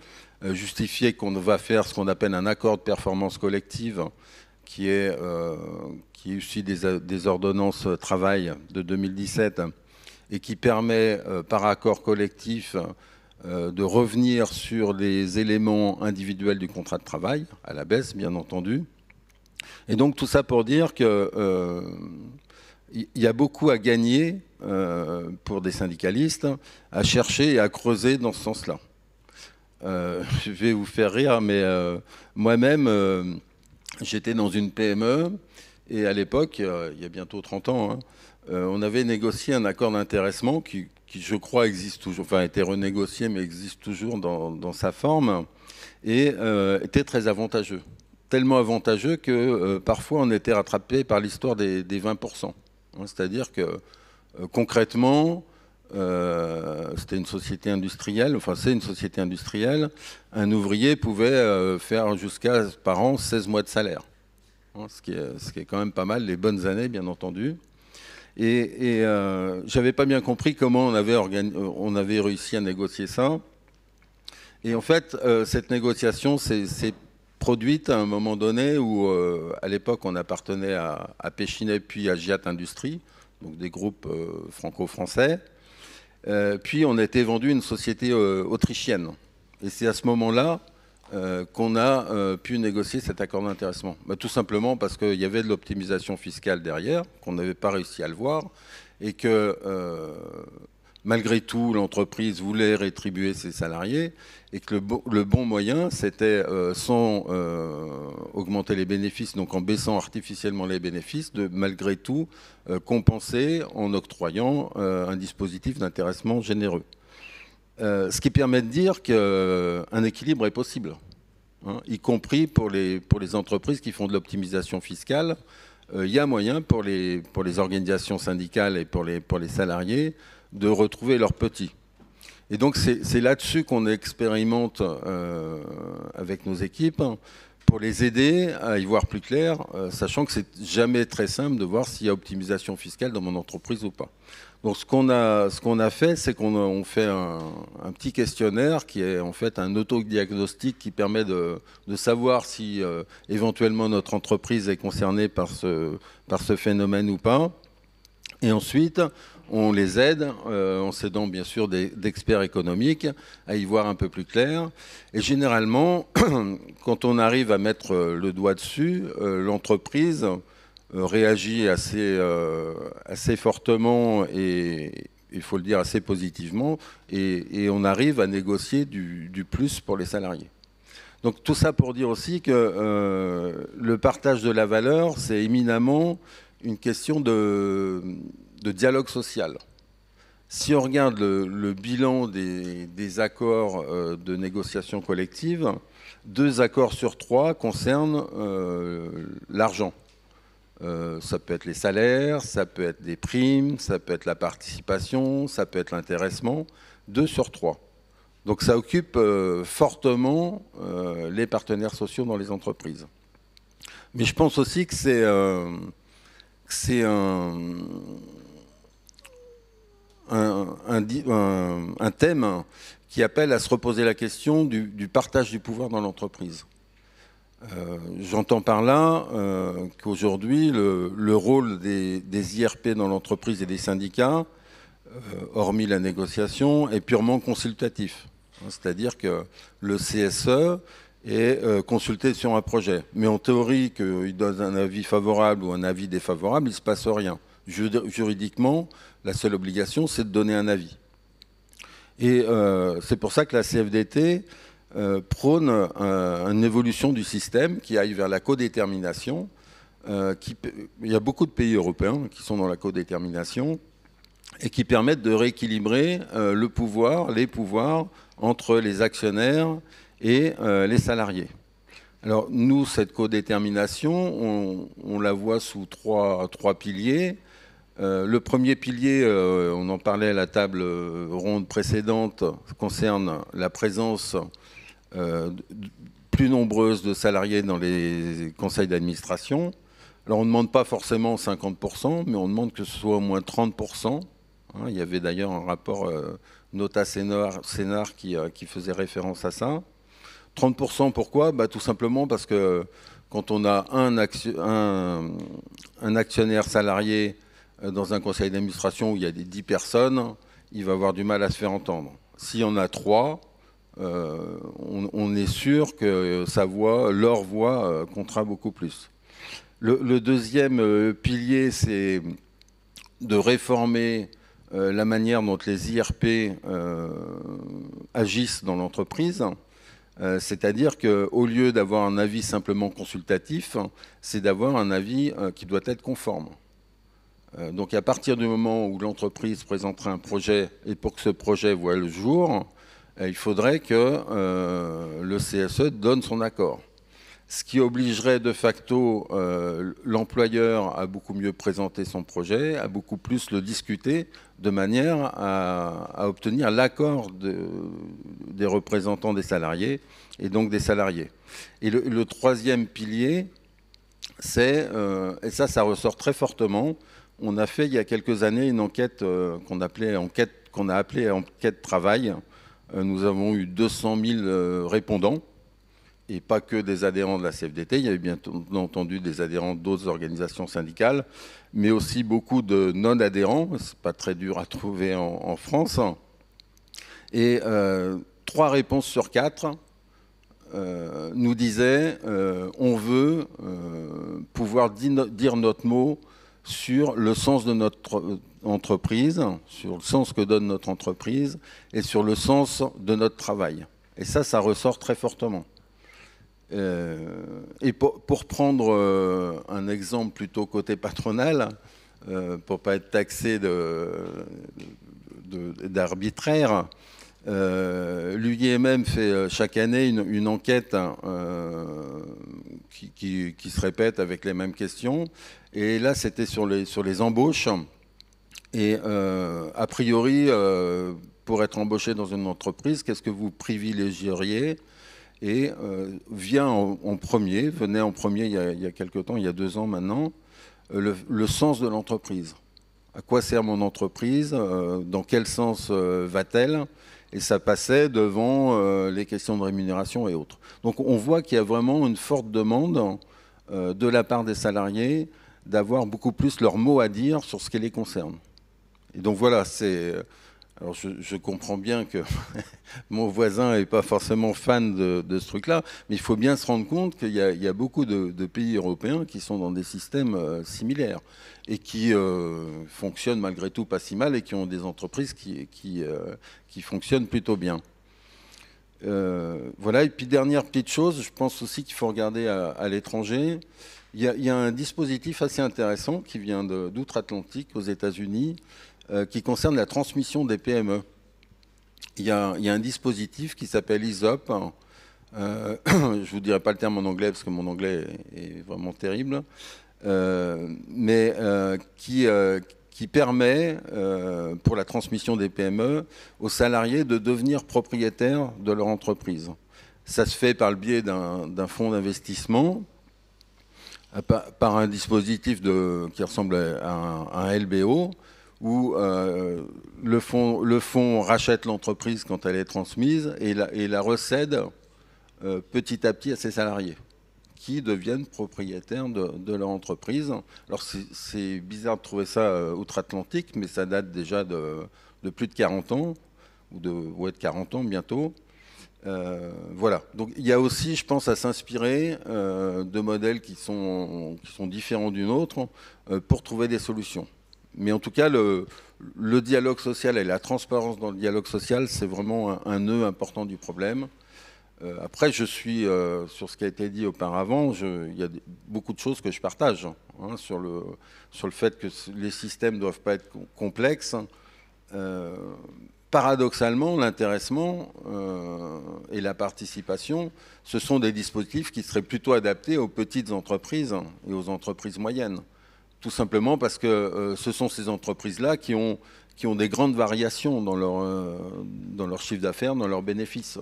Justifier qu'on va faire ce qu'on appelle un accord de performance collective, qui est issu des ordonnances travail de 2017 et qui permet, par accord collectif, de revenir sur les éléments individuels du contrat de travail, à la baisse, bien entendu. Et donc, tout ça pour dire qu'il y a beaucoup à gagner pour des syndicalistes à chercher et à creuser dans ce sens-là. Je vais vous faire rire, mais moi-même, j'étais dans une PME, et à l'époque, il y a bientôt 30 ans, hein, on avait négocié un accord d'intéressement qui, je crois, existe toujours, enfin, a été renégocié, mais existe toujours dans sa forme, et était très avantageux. Tellement avantageux que parfois on était rattrapé par l'histoire des 20%. C'est-à-dire que concrètement, c'était une société industrielle, enfin c'est une société industrielle, un ouvrier pouvait faire jusqu'à par an 16 mois de salaire. Ce qui est quand même pas mal, les bonnes années bien entendu. Et j'avais pas bien compris comment on avait réussi à négocier ça. Et en fait, cette négociation s'est produite à un moment donné où, à l'époque, on appartenait à Péchinet puis à Giat Industrie, donc des groupes franco-français. Puis on a été vendu à une société autrichienne. Et c'est à ce moment-là qu'on a pu négocier cet accord d'intéressement. Tout simplement parce qu'il y avait de l'optimisation fiscale derrière, qu'on n'avait pas réussi à le voir, et que malgré tout, l'entreprise voulait rétribuer ses salariés, et que le bon moyen, c'était, sans augmenter les bénéfices, donc en baissant artificiellement les bénéfices, de malgré tout compenser en octroyant un dispositif d'intéressement généreux. Ce qui permet de dire qu'un équilibre est possible, hein, y compris pour les entreprises qui font de l'optimisation fiscale. Il y a moyen pour les organisations syndicales et pour les salariés de retrouver leurs petits. Et donc c'est là-dessus qu'on expérimente avec nos équipes pour les aider à y voir plus clair, sachant que c'est jamais très simple de voir s'il y a optimisation fiscale dans mon entreprise ou pas. Donc ce qu'on a fait, c'est qu'on fait un petit questionnaire qui est en fait un autodiagnostic qui permet de savoir si éventuellement notre entreprise est concernée par ce phénomène ou pas. Et ensuite, on les aide, en s'aidant bien sûr d'experts économiques, à y voir un peu plus clair. Et généralement, quand on arrive à mettre le doigt dessus, l'entreprise réagit assez fortement et, il faut le dire, assez positivement. Et on arrive à négocier du plus pour les salariés. Donc tout ça pour dire aussi que le partage de la valeur, c'est éminemment une question de dialogue social. Si on regarde le bilan des accords de négociation collective, 2 accords sur 3 concernent l'argent. Ça peut être les salaires, ça peut être des primes, ça peut être la participation, ça peut être l'intéressement. 2 sur 3. Donc ça occupe fortement les partenaires sociaux dans les entreprises. Mais je pense aussi que c'est un thème qui appelle à se reposer la question du partage du pouvoir dans l'entreprise. J'entends par là qu'aujourd'hui, le rôle des IRP dans l'entreprise et des syndicats, hormis la négociation, est purement consultatif. C'est-à-dire que le CSE est consulté sur un projet. Mais en théorie, qu'il donne un avis favorable ou un avis défavorable, il ne se passe rien. Juridiquement, la seule obligation, c'est de donner un avis. Et c'est pour ça que la CFDT prône une évolution du système qui aille vers la codétermination. Il y a beaucoup de pays européens qui sont dans la codétermination et qui permettent de rééquilibrer les pouvoirs entre les actionnaires et les salariés. Alors nous, cette codétermination, on la voit sous trois piliers. Le premier pilier, on en parlait à la table ronde précédente, concerne la présence plus nombreuse de salariés dans les conseils d'administration. Alors on ne demande pas forcément 50%, mais on demande que ce soit au moins 30%. Il y avait d'ailleurs un rapport Nota Sénar qui faisait référence à ça. 30%, pourquoi ? Tout simplement parce que quand on a un actionnaire salarié dans un conseil d'administration où il y a des 10 personnes, il va avoir du mal à se faire entendre. S'il y en a 3, on est sûr que leur voix comptera beaucoup plus. Le deuxième pilier, c'est de réformer la manière dont les IRP agissent dans l'entreprise. C'est-à-dire qu'au lieu d'avoir un avis simplement consultatif, c'est d'avoir un avis qui doit être conforme. Donc à partir du moment où l'entreprise présentera un projet, et pour que ce projet voie le jour, il faudrait que le CSE donne son accord. Ce qui obligerait de facto l'employeur à beaucoup mieux présenter son projet, à beaucoup plus le discuter, de manière à obtenir l'accord des représentants des salariés et donc des salariés. Et le troisième pilier, c'est, et ça ressort très fortement, on a fait il y a quelques années une enquête qu'on a appelée enquête travail. Nous avons eu 200 000 répondants, et pas que des adhérents de la CFDT, il y avait bien entendu des adhérents d'autres organisations syndicales, mais aussi beaucoup de non-adhérents, c'est pas très dur à trouver en France. Et 3 réponses sur 4 nous disaient on veut pouvoir dire notre mot sur le sens de notre entreprise, sur le sens que donne notre entreprise et sur le sens de notre travail. Et ça ressort très fortement. Et pour prendre un exemple plutôt côté patronal, pour pas être taxé d'arbitraire, l'UIMM fait chaque année une enquête qui se répète avec les mêmes questions. Et là, c'était sur les embauches. Et a priori, pour être embauché dans une entreprise, qu'est-ce que vous privilégieriez ? Et venait en premier il y a quelque temps, il y a 2 ans maintenant, le sens de l'entreprise. À quoi sert mon entreprise ? Dans quel sens va-t-elle ? Et ça passait devant les questions de rémunération et autres. Donc on voit qu'il y a vraiment une forte demande de la part des salariés d'avoir beaucoup plus leur mot à dire sur ce qui les concerne. Et donc voilà, alors je comprends bien que mon voisin n'est pas forcément fan de ce truc-là, mais il faut bien se rendre compte qu'il y a beaucoup de pays européens qui sont dans des systèmes similaires et qui fonctionnent malgré tout pas si mal et qui ont des entreprises qui fonctionnent plutôt bien. Voilà, et puis dernière petite chose, je pense aussi qu'il faut regarder à l'étranger. Il y a un dispositif assez intéressant qui vient d'outre-Atlantique, aux États-Unis, qui concerne la transmission des PME. Il y a un dispositif qui s'appelle ISOP. Je ne vous dirai pas le terme en anglais parce que mon anglais est vraiment terrible, mais qui qui permet, pour la transmission des PME, aux salariés de devenir propriétaires de leur entreprise. Ça se fait par le biais d'un fonds d'investissement, par un dispositif qui ressemble à un LBO, où le fonds rachète l'entreprise quand elle est transmise et la recède petit à petit à ses salariés, qui deviennent propriétaires de leur entreprise. Alors c'est bizarre de trouver ça outre-Atlantique, mais ça date déjà de plus de 40 ans, ou de 40 ans bientôt. Voilà. Donc il y a aussi, je pense, à s'inspirer de modèles qui sont différents d'une autre pour trouver des solutions. Mais en tout cas, le dialogue social et la transparence dans le dialogue social, c'est vraiment un nœud important du problème. Après, je suis sur ce qui a été dit auparavant, il y a beaucoup de choses que je partage sur le fait que les systèmes ne doivent pas être complexes. Paradoxalement, l'intéressement et la participation, ce sont des dispositifs qui seraient plutôt adaptés aux petites entreprises et aux entreprises moyennes. Tout simplement parce que ce sont ces entreprises-là qui ont des grandes variations dans leur chiffre d'affaires, dans leurs bénéfices.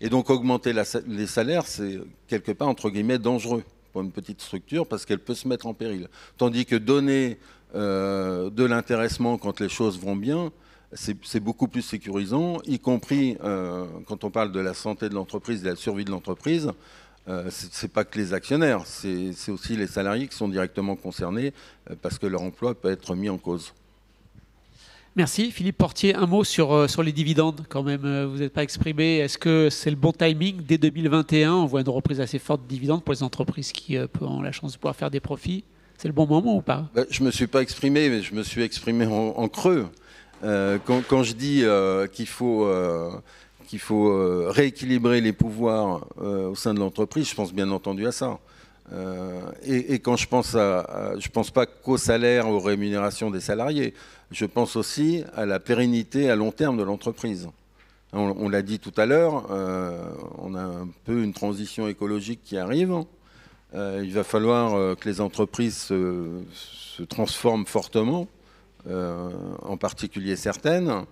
Et donc augmenter les salaires, c'est quelque part, entre guillemets, dangereux pour une petite structure parce qu'elle peut se mettre en péril. Tandis que donner de l'intéressement quand les choses vont bien, c'est beaucoup plus sécurisant, y compris quand on parle de la santé de l'entreprise, de la survie de l'entreprise. C'est pas que les actionnaires, c'est aussi les salariés qui sont directement concernés parce que leur emploi peut être mis en cause. Merci. Philippe Portier, un mot sur les dividendes quand même. Vous n'êtes pas exprimé. Est-ce que c'est le bon timing? Dès 2021, on voit une reprise assez forte de dividendes pour les entreprises qui ont la chance de pouvoir faire des profits. C'est le bon moment ou pas? Je ne me suis pas exprimé, mais je me suis exprimé en creux. Quand je dis qu'il faut rééquilibrer les pouvoirs au sein de l'entreprise, je pense bien entendu à ça. Et quand je pense pas qu'au salaire, aux rémunérations des salariés, je pense aussi à la pérennité à long terme de l'entreprise. On l'a dit tout à l'heure, on a un peu une transition écologique qui arrive. Il va falloir que les entreprises se transforment fortement, en particulier certaines.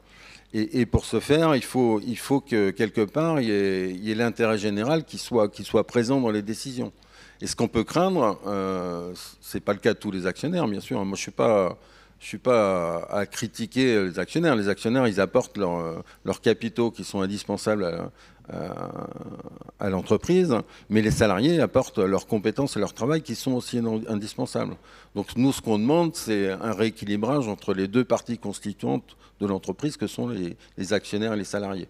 Et pour ce faire, il faut que quelque part, il y ait l'intérêt général qui soit présent dans les décisions. Et ce qu'on peut craindre, c'est pas le cas de tous les actionnaires, bien sûr. Moi, je suis pas à critiquer les actionnaires. Les actionnaires, ils apportent leurs capitaux qui sont indispensables à l'entreprise, mais les salariés apportent leurs compétences et leur travail qui sont aussi indispensables. Donc nous, ce qu'on demande, c'est un rééquilibrage entre les deux parties constituantes de l'entreprise que sont les actionnaires et les salariés.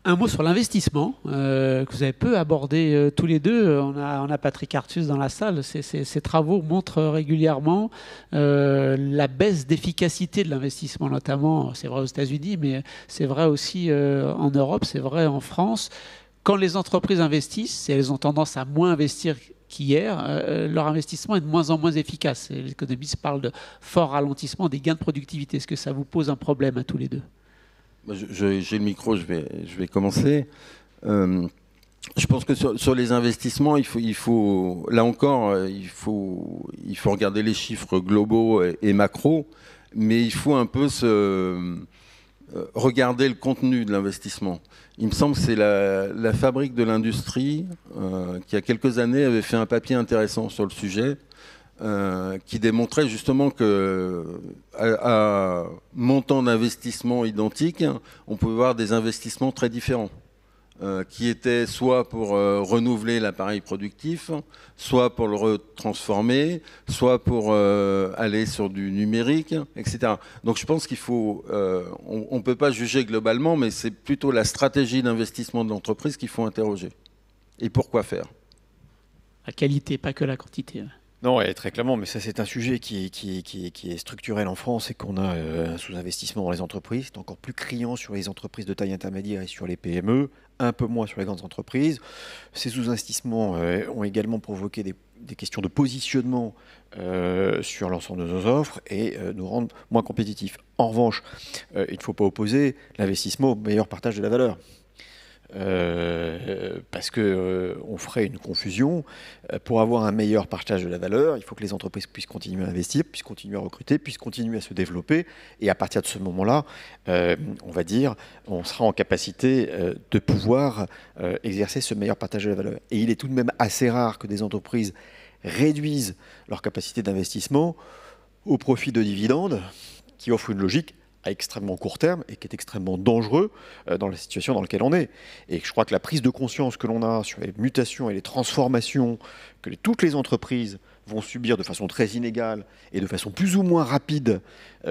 Un mot sur l'investissement, que vous avez peu abordé tous les deux. On a Patrick Artus dans la salle. Ses travaux montrent régulièrement la baisse d'efficacité de l'investissement, notamment, c'est vrai aux États-Unis, mais c'est vrai aussi en Europe, c'est vrai en France. Quand les entreprises investissent, et elles ont tendance à moins investir qu'hier, leur investissement est de moins en moins efficace. Les économistes parlent de fort ralentissement des gains de productivité. Est-ce que ça vous pose un problème à tous les deux? J'ai le micro, je vais commencer. Je pense que sur les investissements, il faut là encore, il faut regarder les chiffres globaux et macro, mais il faut un peu regarder le contenu de l'investissement. Il me semble que c'est la Fabrique de l'Industrie qui, il y a quelques années, avait fait un papier intéressant sur le sujet, qui démontrait justement qu'à montant d'investissement identique, on pouvait voir des investissements très différents, qui étaient soit pour renouveler l'appareil productif, soit pour le retransformer, soit pour aller sur du numérique, etc. Donc je pense qu'il faut, on ne peut pas juger globalement, mais c'est plutôt la stratégie d'investissement de l'entreprise qu'il faut interroger. Et pourquoi faire? La qualité, pas que la quantité. Non, très clairement, mais ça c'est un sujet qui est structurel en France et qu'on a un sous-investissement dans les entreprises. C'est encore plus criant sur les entreprises de taille intermédiaire et sur les PME, un peu moins sur les grandes entreprises. Ces sous-investissements ont également provoqué des questions de positionnement sur l'ensemble de nos offres et nous rendent moins compétitifs. En revanche, il ne faut pas opposer l'investissement au meilleur partage de la valeur. parce qu'on ferait une confusion. Pour avoir un meilleur partage de la valeur, il faut que les entreprises puissent continuer à investir, puissent continuer à recruter, puissent continuer à se développer. Et à partir de ce moment-là, on va dire, on sera en capacité de pouvoir exercer ce meilleur partage de la valeur. Et il est tout de même assez rare que des entreprises réduisent leur capacité d'investissement au profit de dividendes, qui offrent une logique à extrêmement court terme et qui est extrêmement dangereux dans la situation dans laquelle on est. Et je crois que la prise de conscience que l'on a sur les mutations et les transformations que toutes les entreprises vont subir de façon très inégale et de façon plus ou moins rapide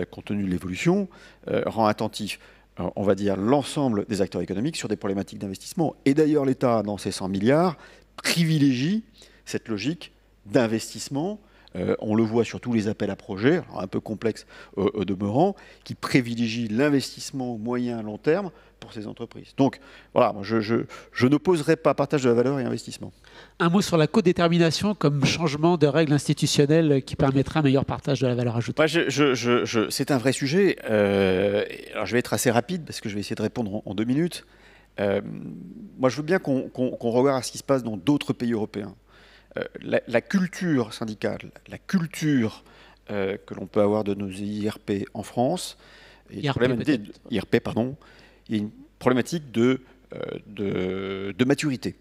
compte tenu de l'évolution, rend attentif, on va dire, l'ensemble des acteurs économiques sur des problématiques d'investissement. Et d'ailleurs, l'État, dans ses 100 milliards, privilégie cette logique d'investissement. On le voit sur tous les appels à projets, un peu complexes au demeurant, qui privilégient l'investissement moyen à long terme pour ces entreprises. Donc voilà, je n'opposerai pas partage de la valeur et investissement. Un mot sur la codétermination comme changement de règles institutionnelles qui permettrait un meilleur partage de la valeur ajoutée. C'est un vrai sujet. Alors je vais être assez rapide parce que je vais essayer de répondre en 2 minutes. Moi, je veux bien qu'on regarde ce qui se passe dans d'autres pays européens. La culture syndicale, la culture que l'on peut avoir de nos IRP en France, IRP, pardon, il y a une problématique de maturité.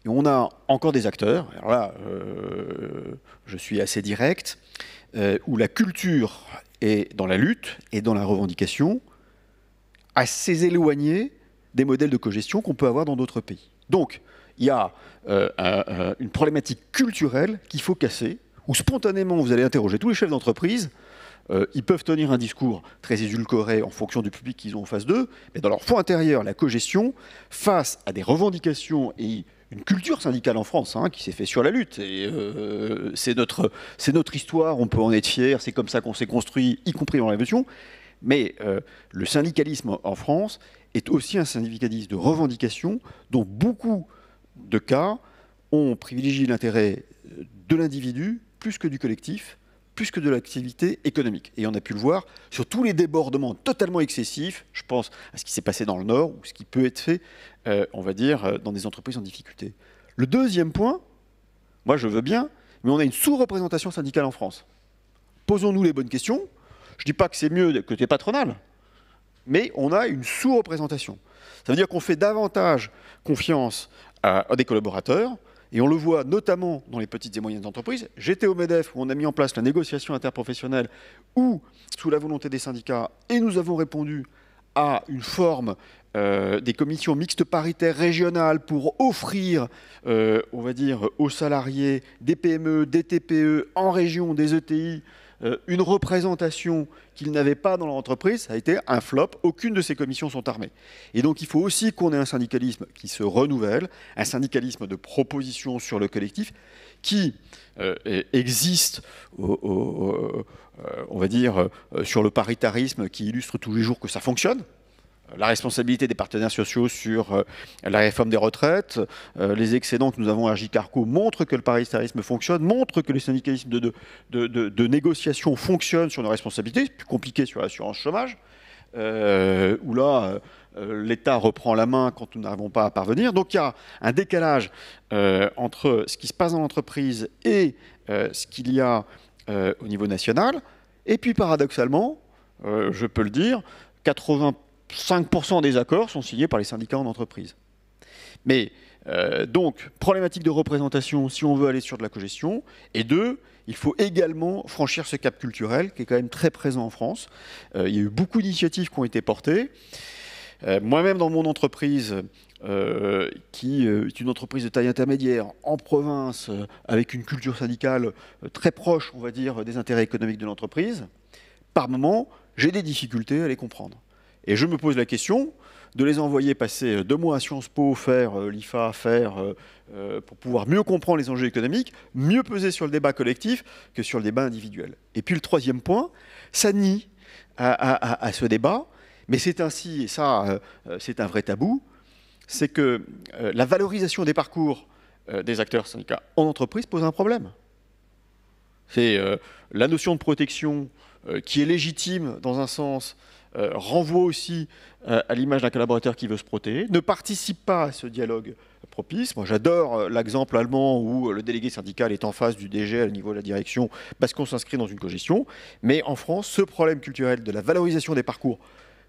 Et on a encore des acteurs, alors là, je suis assez direct, où la culture est dans la lutte et dans la revendication, assez éloignée des modèles de cogestion qu'on peut avoir dans d'autres pays. Donc, il y a une problématique culturelle qu'il faut casser, où spontanément vous allez interroger tous les chefs d'entreprise, ils peuvent tenir un discours très édulcoré en fonction du public qu'ils ont en face d'eux, mais dans leur fond intérieur, la cogestion, face à des revendications et une culture syndicale en France qui s'est fait sur la lutte. Et c'est notre histoire, on peut en être fier, c'est comme ça qu'on s'est construit, y compris dans la révolution. Mais le syndicalisme en France est aussi un syndicalisme de revendication dont beaucoup de cas, on privilégie l'intérêt de l'individu plus que du collectif, plus que de l'activité économique. Et on a pu le voir sur tous les débordements totalement excessifs, je pense à ce qui s'est passé dans le Nord, ou ce qui peut être fait, on va dire, dans des entreprises en difficulté. Le deuxième point, moi je veux bien, mais on a une sous-représentation syndicale en France. Posons-nous les bonnes questions. Je ne dis pas que c'est mieux côté patronal, mais on a une sous-représentation. Ça veut dire qu'on fait davantage confiance à des collaborateurs, et on le voit notamment dans les petites et moyennes entreprises. J'étais au MEDEF où on a mis en place la négociation interprofessionnelle, où, sous la volonté des syndicats, et nous avons répondu à une forme des commissions mixtes paritaires régionales pour offrir, on va dire, aux salariés des PME, des TPE, en région, des ETI, une représentation qu'ils n'avaient pas dans leur entreprise. Ça a été un flop. Aucune de ces commissions sont armées. Et donc, il faut aussi qu'on ait un syndicalisme qui se renouvelle, un syndicalisme de proposition sur le collectif qui existe, on va dire, sur le paritarisme qui illustre tous les jours que ça fonctionne. La responsabilité des partenaires sociaux sur la réforme des retraites, les excédents que nous avons à J-Carco montrent que le paritarisme fonctionne, montrent que les syndicalismes de négociation fonctionnent sur nos responsabilités. C'est plus compliqué sur l'assurance chômage, où là, l'État reprend la main quand nous n'arrivons pas à parvenir. Donc il y a un décalage entre ce qui se passe dans l'entreprise et ce qu'il y a au niveau national. Et puis paradoxalement, je peux le dire, 85% des accords sont signés par les syndicats en entreprise. Mais donc, problématique de représentation si on veut aller sur de la cogestion. Et deux, il faut également franchir ce cap culturel qui est quand même très présent en France. Il y a eu beaucoup d'initiatives qui ont été portées. Moi-même, dans mon entreprise, qui est une entreprise de taille intermédiaire, en province, avec une culture syndicale très proche, on va dire, des intérêts économiques de l'entreprise, par moment, j'ai des difficultés à les comprendre. Et je me pose la question de les envoyer passer 2 mois à Sciences Po, faire l'IFA, pour pouvoir mieux comprendre les enjeux économiques, mieux peser sur le débat collectif que sur le débat individuel. Et puis le troisième point, ça nie à ce débat, mais c'est ainsi, et ça c'est un vrai tabou, c'est que la valorisation des parcours des acteurs syndicaux en entreprise pose un problème. C'est la notion de protection qui est légitime dans un sens, renvoie aussi à l'image d'un collaborateur qui veut se protéger, ne participe pas à ce dialogue propice. Moi, j'adore l'exemple allemand où le délégué syndical est en face du DG au niveau de la direction parce qu'on s'inscrit dans une cogestion. Mais en France, ce problème culturel de la valorisation des parcours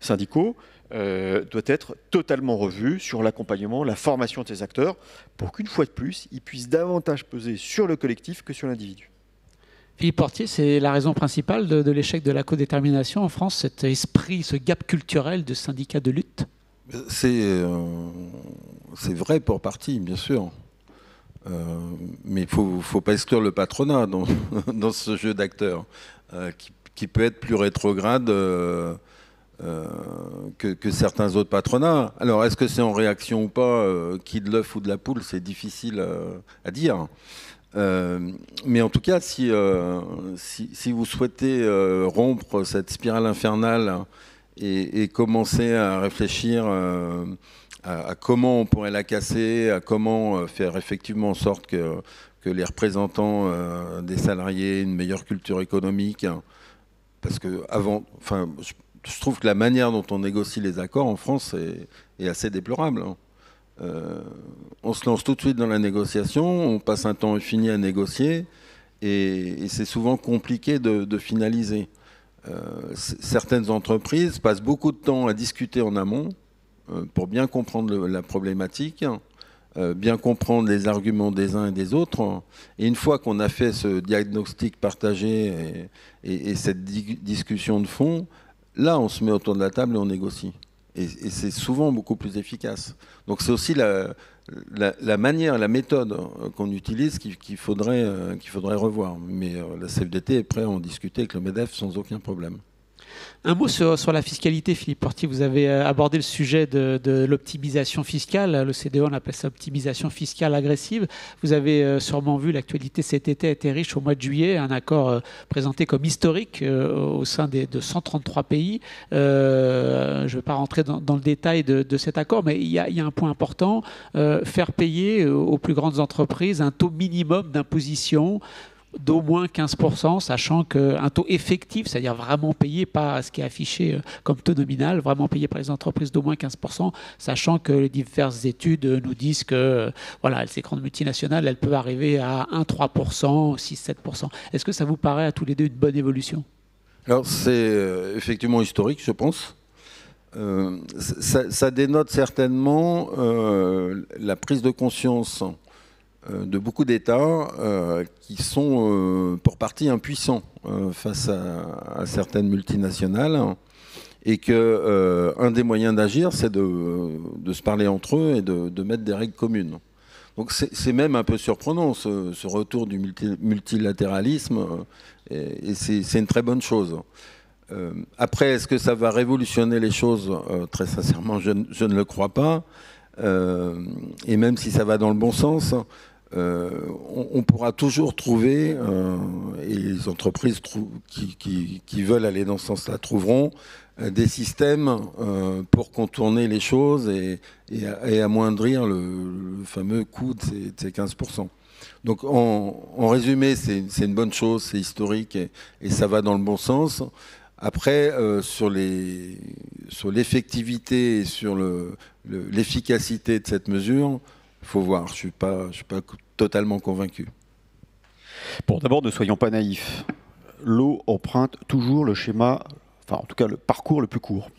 syndicaux doit être totalement revu sur l'accompagnement, la formation de ces acteurs pour qu'une fois de plus, ils puissent davantage peser sur le collectif que sur l'individu. Philippe Portier, c'est la raison principale de l'échec de la codétermination en France, cet esprit, ce gap culturel de syndicats de lutte? C'est vrai pour partie, bien sûr. Mais il ne faut pas exclure le patronat dans ce jeu d'acteurs, qui peut être plus rétrograde que certains autres patronats. Alors, est-ce que c'est en réaction ou pas, qui de l'œuf ou de la poule, c'est difficile à dire. Mais en tout cas, si vous souhaitez rompre cette spirale infernale et commencer à réfléchir à comment on pourrait la casser, à comment faire effectivement en sorte que les représentants des salariés aient une meilleure culture économique, parce que je trouve que la manière dont on négocie les accords en France est assez déplorable. On se lance tout de suite dans la négociation, on passe un temps infini à négocier, et c'est souvent compliqué de finaliser. Certaines entreprises passent beaucoup de temps à discuter en amont pour bien comprendre la problématique, bien comprendre les arguments des uns et des autres. Et une fois qu'on a fait ce diagnostic partagé et cette discussion de fond, là, on se met autour de la table et on négocie. Et c'est souvent beaucoup plus efficace. Donc c'est aussi la manière, la méthode qu'on utilise qu'il faudrait revoir. Mais la CFDT est prête à en discuter avec le MEDEF sans aucun problème. Un mot sur la fiscalité, Philippe Portier. Vous avez abordé le sujet de l'optimisation fiscale. Le CDE, on appelle ça optimisation fiscale agressive. Vous avez sûrement vu, l'actualité cet été a été riche au mois de juillet, un accord présenté comme historique au sein de 133 pays. Je ne vais pas rentrer dans le détail de cet accord, mais il y a un point important, faire payer aux plus grandes entreprises un taux minimum d'imposition d'au moins 15%, sachant qu'un taux effectif, c'est-à-dire vraiment payé, pas ce qui est affiché comme taux nominal, vraiment payé par les entreprises d'au moins 15%, sachant que les diverses études nous disent que voilà, ces grandes multinationales, elles peuvent arriver à 1,3%, 6-7%. Est-ce que ça vous paraît à tous les deux une bonne évolution? Alors c'est effectivement historique, je pense. Ça dénote certainement la prise de conscience de beaucoup d'États qui sont pour partie impuissants face à certaines multinationales, et qu'un des moyens d'agir, c'est de se parler entre eux et de mettre des règles communes. Donc c'est même un peu surprenant ce retour du multilatéralisme, et c'est une très bonne chose. Après, est-ce que ça va révolutionner les choses? Très sincèrement, je ne le crois pas. Et même si ça va dans le bon sens, on pourra toujours trouver, et les entreprises qui veulent aller dans ce sens-là trouveront des systèmes pour contourner les choses et amoindrir le fameux coût de ces 15%. Donc en résumé, c'est une bonne chose, c'est historique et ça va dans le bon sens. Après, sur l'effectivité et sur l'efficacité de cette mesure, il faut voir, je ne suis pas totalement convaincu. Bon, d'abord, ne soyons pas naïfs. L'eau emprunte toujours le schéma, enfin en tout cas le parcours le plus court.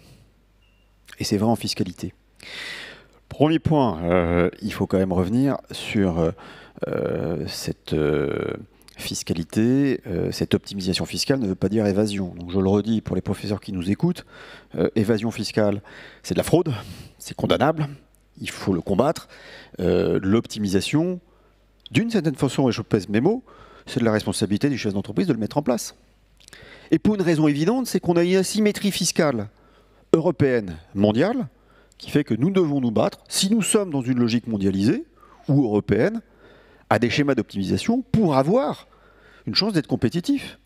Et c'est vrai en fiscalité. Premier point, il faut quand même revenir sur cette fiscalité. Cette optimisation fiscale ne veut pas dire évasion. Donc je le redis pour les professeurs qui nous écoutent, évasion fiscale, c'est de la fraude, c'est condamnable. Il faut le combattre. L'optimisation, d'une certaine façon, et je pèse mes mots, c'est de la responsabilité du chef d'entreprise de le mettre en place. Et pour une raison évidente, c'est qu'on a une asymétrie fiscale européenne, mondiale, qui fait que nous devons nous battre, si nous sommes dans une logique mondialisée ou européenne, à des schémas d'optimisation pour avoir une chance d'être compétitif.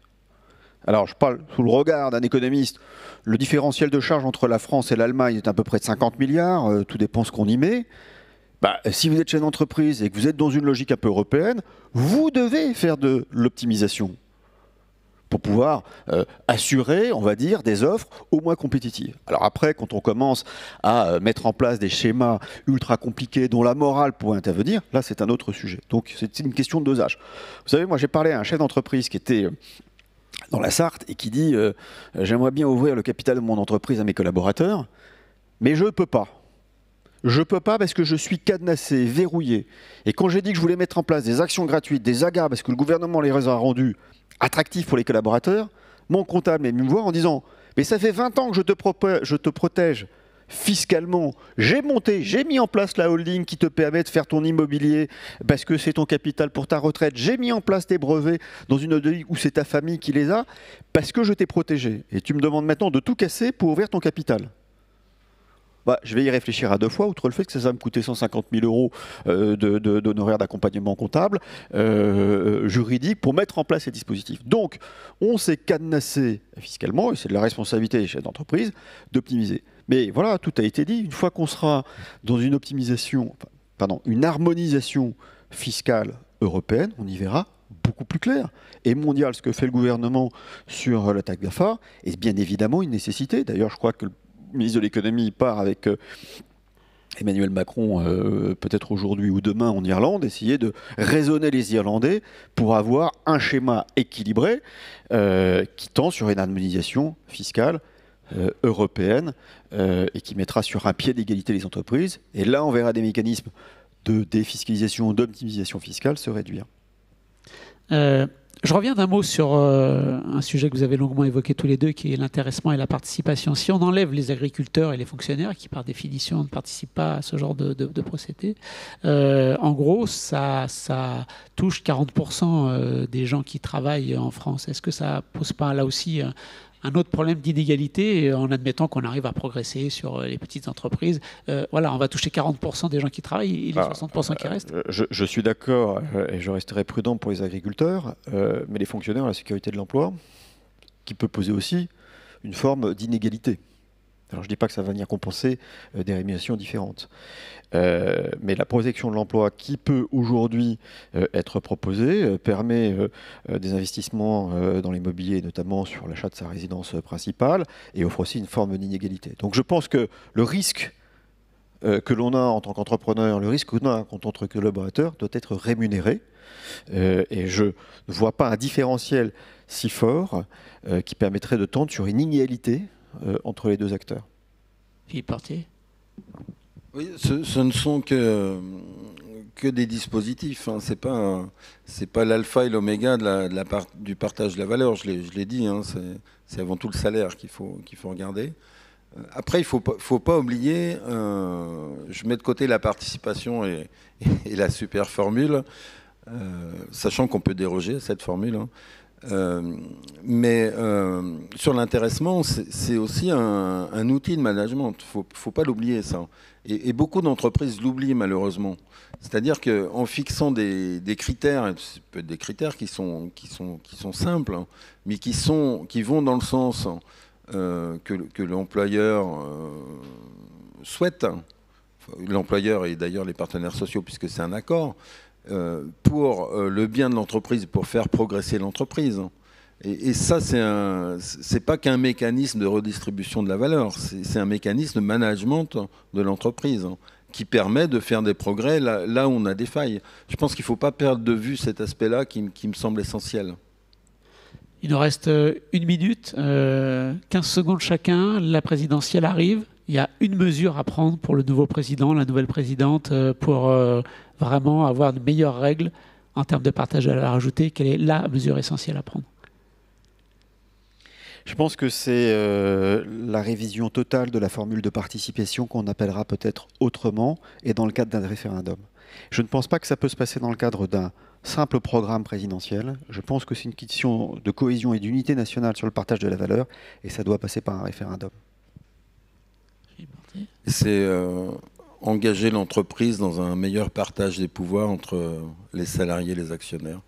Alors, je parle sous le regard d'un économiste. Le différentiel de charge entre la France et l'Allemagne est à peu près de 50 milliards, tout dépend ce qu'on y met. Si vous êtes chef d'entreprise et que vous êtes dans une logique un peu européenne, vous devez faire de l'optimisation. pour pouvoir assurer, on va dire, des offres au moins compétitives. Alors après, quand on commence à mettre en place des schémas ultra compliqués dont la morale pourrait intervenir, là c'est un autre sujet. Donc c'est une question de dosage. Vous savez, moi j'ai parlé à un chef d'entreprise qui était dans la Sarthe et qui dit j'aimerais bien ouvrir le capital de mon entreprise à mes collaborateurs, mais je ne peux pas. Je ne peux pas parce que je suis cadenassé, verrouillé. Et quand j'ai dit que je voulais mettre en place des actions gratuites, des AGA, parce que le gouvernement les a rendus attractif pour les collaborateurs, mon comptable est venu me voir en disant « Mais ça fait 20 ans que je te protège fiscalement. J'ai mis en place la holding qui te permet de faire ton immobilier parce que c'est ton capital pour ta retraite. J'ai mis en place tes brevets dans une holding où c'est ta famille qui les a parce que je t'ai protégé. Et tu me demandes maintenant de tout casser pour ouvrir ton capital. » Bah, je vais y réfléchir à deux fois, outre le fait que ça va me coûter 150 000 € d'honoraires d'accompagnement comptable, juridique, pour mettre en place ces dispositifs. Donc, on s'est cadenassé fiscalement, et c'est de la responsabilité des chefs d'entreprise, d'optimiser. Mais voilà, tout a été dit. Une fois qu'on sera dans une une harmonisation fiscale européenne, on y verra beaucoup plus clair. Et mondial, ce que fait le gouvernement sur la taxe GAFA est bien évidemment une nécessité. D'ailleurs, je crois que le ministre de l'économie part avec Emmanuel Macron, peut-être aujourd'hui ou demain en Irlande, essayer de raisonner les Irlandais pour avoir un schéma équilibré qui tend sur une harmonisation fiscale européenne et qui mettra sur un pied d'égalité les entreprises. Et là, on verra des mécanismes de défiscalisation, d'optimisation fiscale se réduire. Je reviens d'un mot sur un sujet que vous avez longuement évoqué tous les deux, qui est l'intéressement et la participation. Si on enlève les agriculteurs et les fonctionnaires, qui par définition ne participent pas à ce genre de procédé, en gros, ça touche 40% des gens qui travaillent en France. Est-ce que ça pose pas là aussi un autre problème d'inégalité en admettant qu'on arrive à progresser sur les petites entreprises? Voilà, on va toucher 40% des gens qui travaillent et les 60% qui restent. Je suis d'accord et je resterai prudent pour les agriculteurs, mais les fonctionnaires à la sécurité de l'emploi, qui peut poser aussi une forme d'inégalité. Alors je ne dis pas que ça va venir compenser des rémunérations différentes. Mais la protection de l'emploi qui peut aujourd'hui être proposée permet des investissements dans l'immobilier, notamment sur l'achat de sa résidence principale, et offre aussi une forme d'inégalité. Donc je pense que le risque que l'on a en tant qu'entrepreneur, le risque que l'on a en tant que collaborateur doit être rémunéré. Et je ne vois pas un différentiel si fort qui permettrait de tendre sur une inégalité entre les deux acteurs. Philippe Portier. Oui, ce ne sont que des dispositifs. Hein. C'est pas l'alpha et l'oméga du partage de la valeur. Je l'ai dit. Hein. C'est avant tout le salaire qu'il faut regarder. Après, il faut pas oublier. Je mets de côté la participation et la super formule, sachant qu'on peut déroger à cette formule. Hein. Mais sur l'intéressement, c'est aussi un outil de management. Faut pas l'oublier, ça. Et beaucoup d'entreprises l'oublient malheureusement. C'est-à-dire qu'en fixant des critères, ça peut être des critères qui sont simples, hein, mais qui vont dans le sens que l'employeur souhaite. L'employeur et d'ailleurs les partenaires sociaux, puisque c'est un accord. Pour le bien de l'entreprise, pour faire progresser l'entreprise. Et ça, c'est pas qu'un mécanisme de redistribution de la valeur, c'est un mécanisme de management de l'entreprise qui permet de faire des progrès là où on a des failles. Je pense qu'il ne faut pas perdre de vue cet aspect-là qui me semble essentiel. Il nous reste 1 minute, 15 secondes chacun, la présidentielle arrive. Il y a une mesure à prendre pour le nouveau président, la nouvelle présidente, pour vraiment avoir de meilleures règles en termes de partage de la valeur ajoutée. Quelle est la mesure essentielle à prendre? Je pense que c'est la révision totale de la formule de participation qu'on appellera peut-être autrement et dans le cadre d'un référendum. Je ne pense pas que ça peut se passer dans le cadre d'un simple programme présidentiel. Je pense que c'est une question de cohésion et d'unité nationale sur le partage de la valeur et ça doit passer par un référendum. C'est engager l'entreprise dans un meilleur partage des pouvoirs entre les salariés et les actionnaires.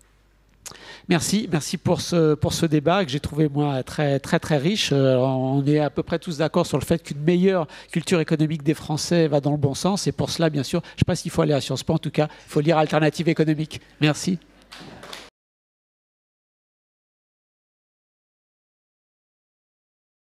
Merci pour ce débat que j'ai trouvé moi très riche. On est à peu près tous d'accord sur le fait qu'une meilleure culture économique des Français va dans le bon sens. Et pour cela, bien sûr, je ne sais pas s'il faut aller à Sciences Po, en tout cas, il faut lire Alternative économique. Merci.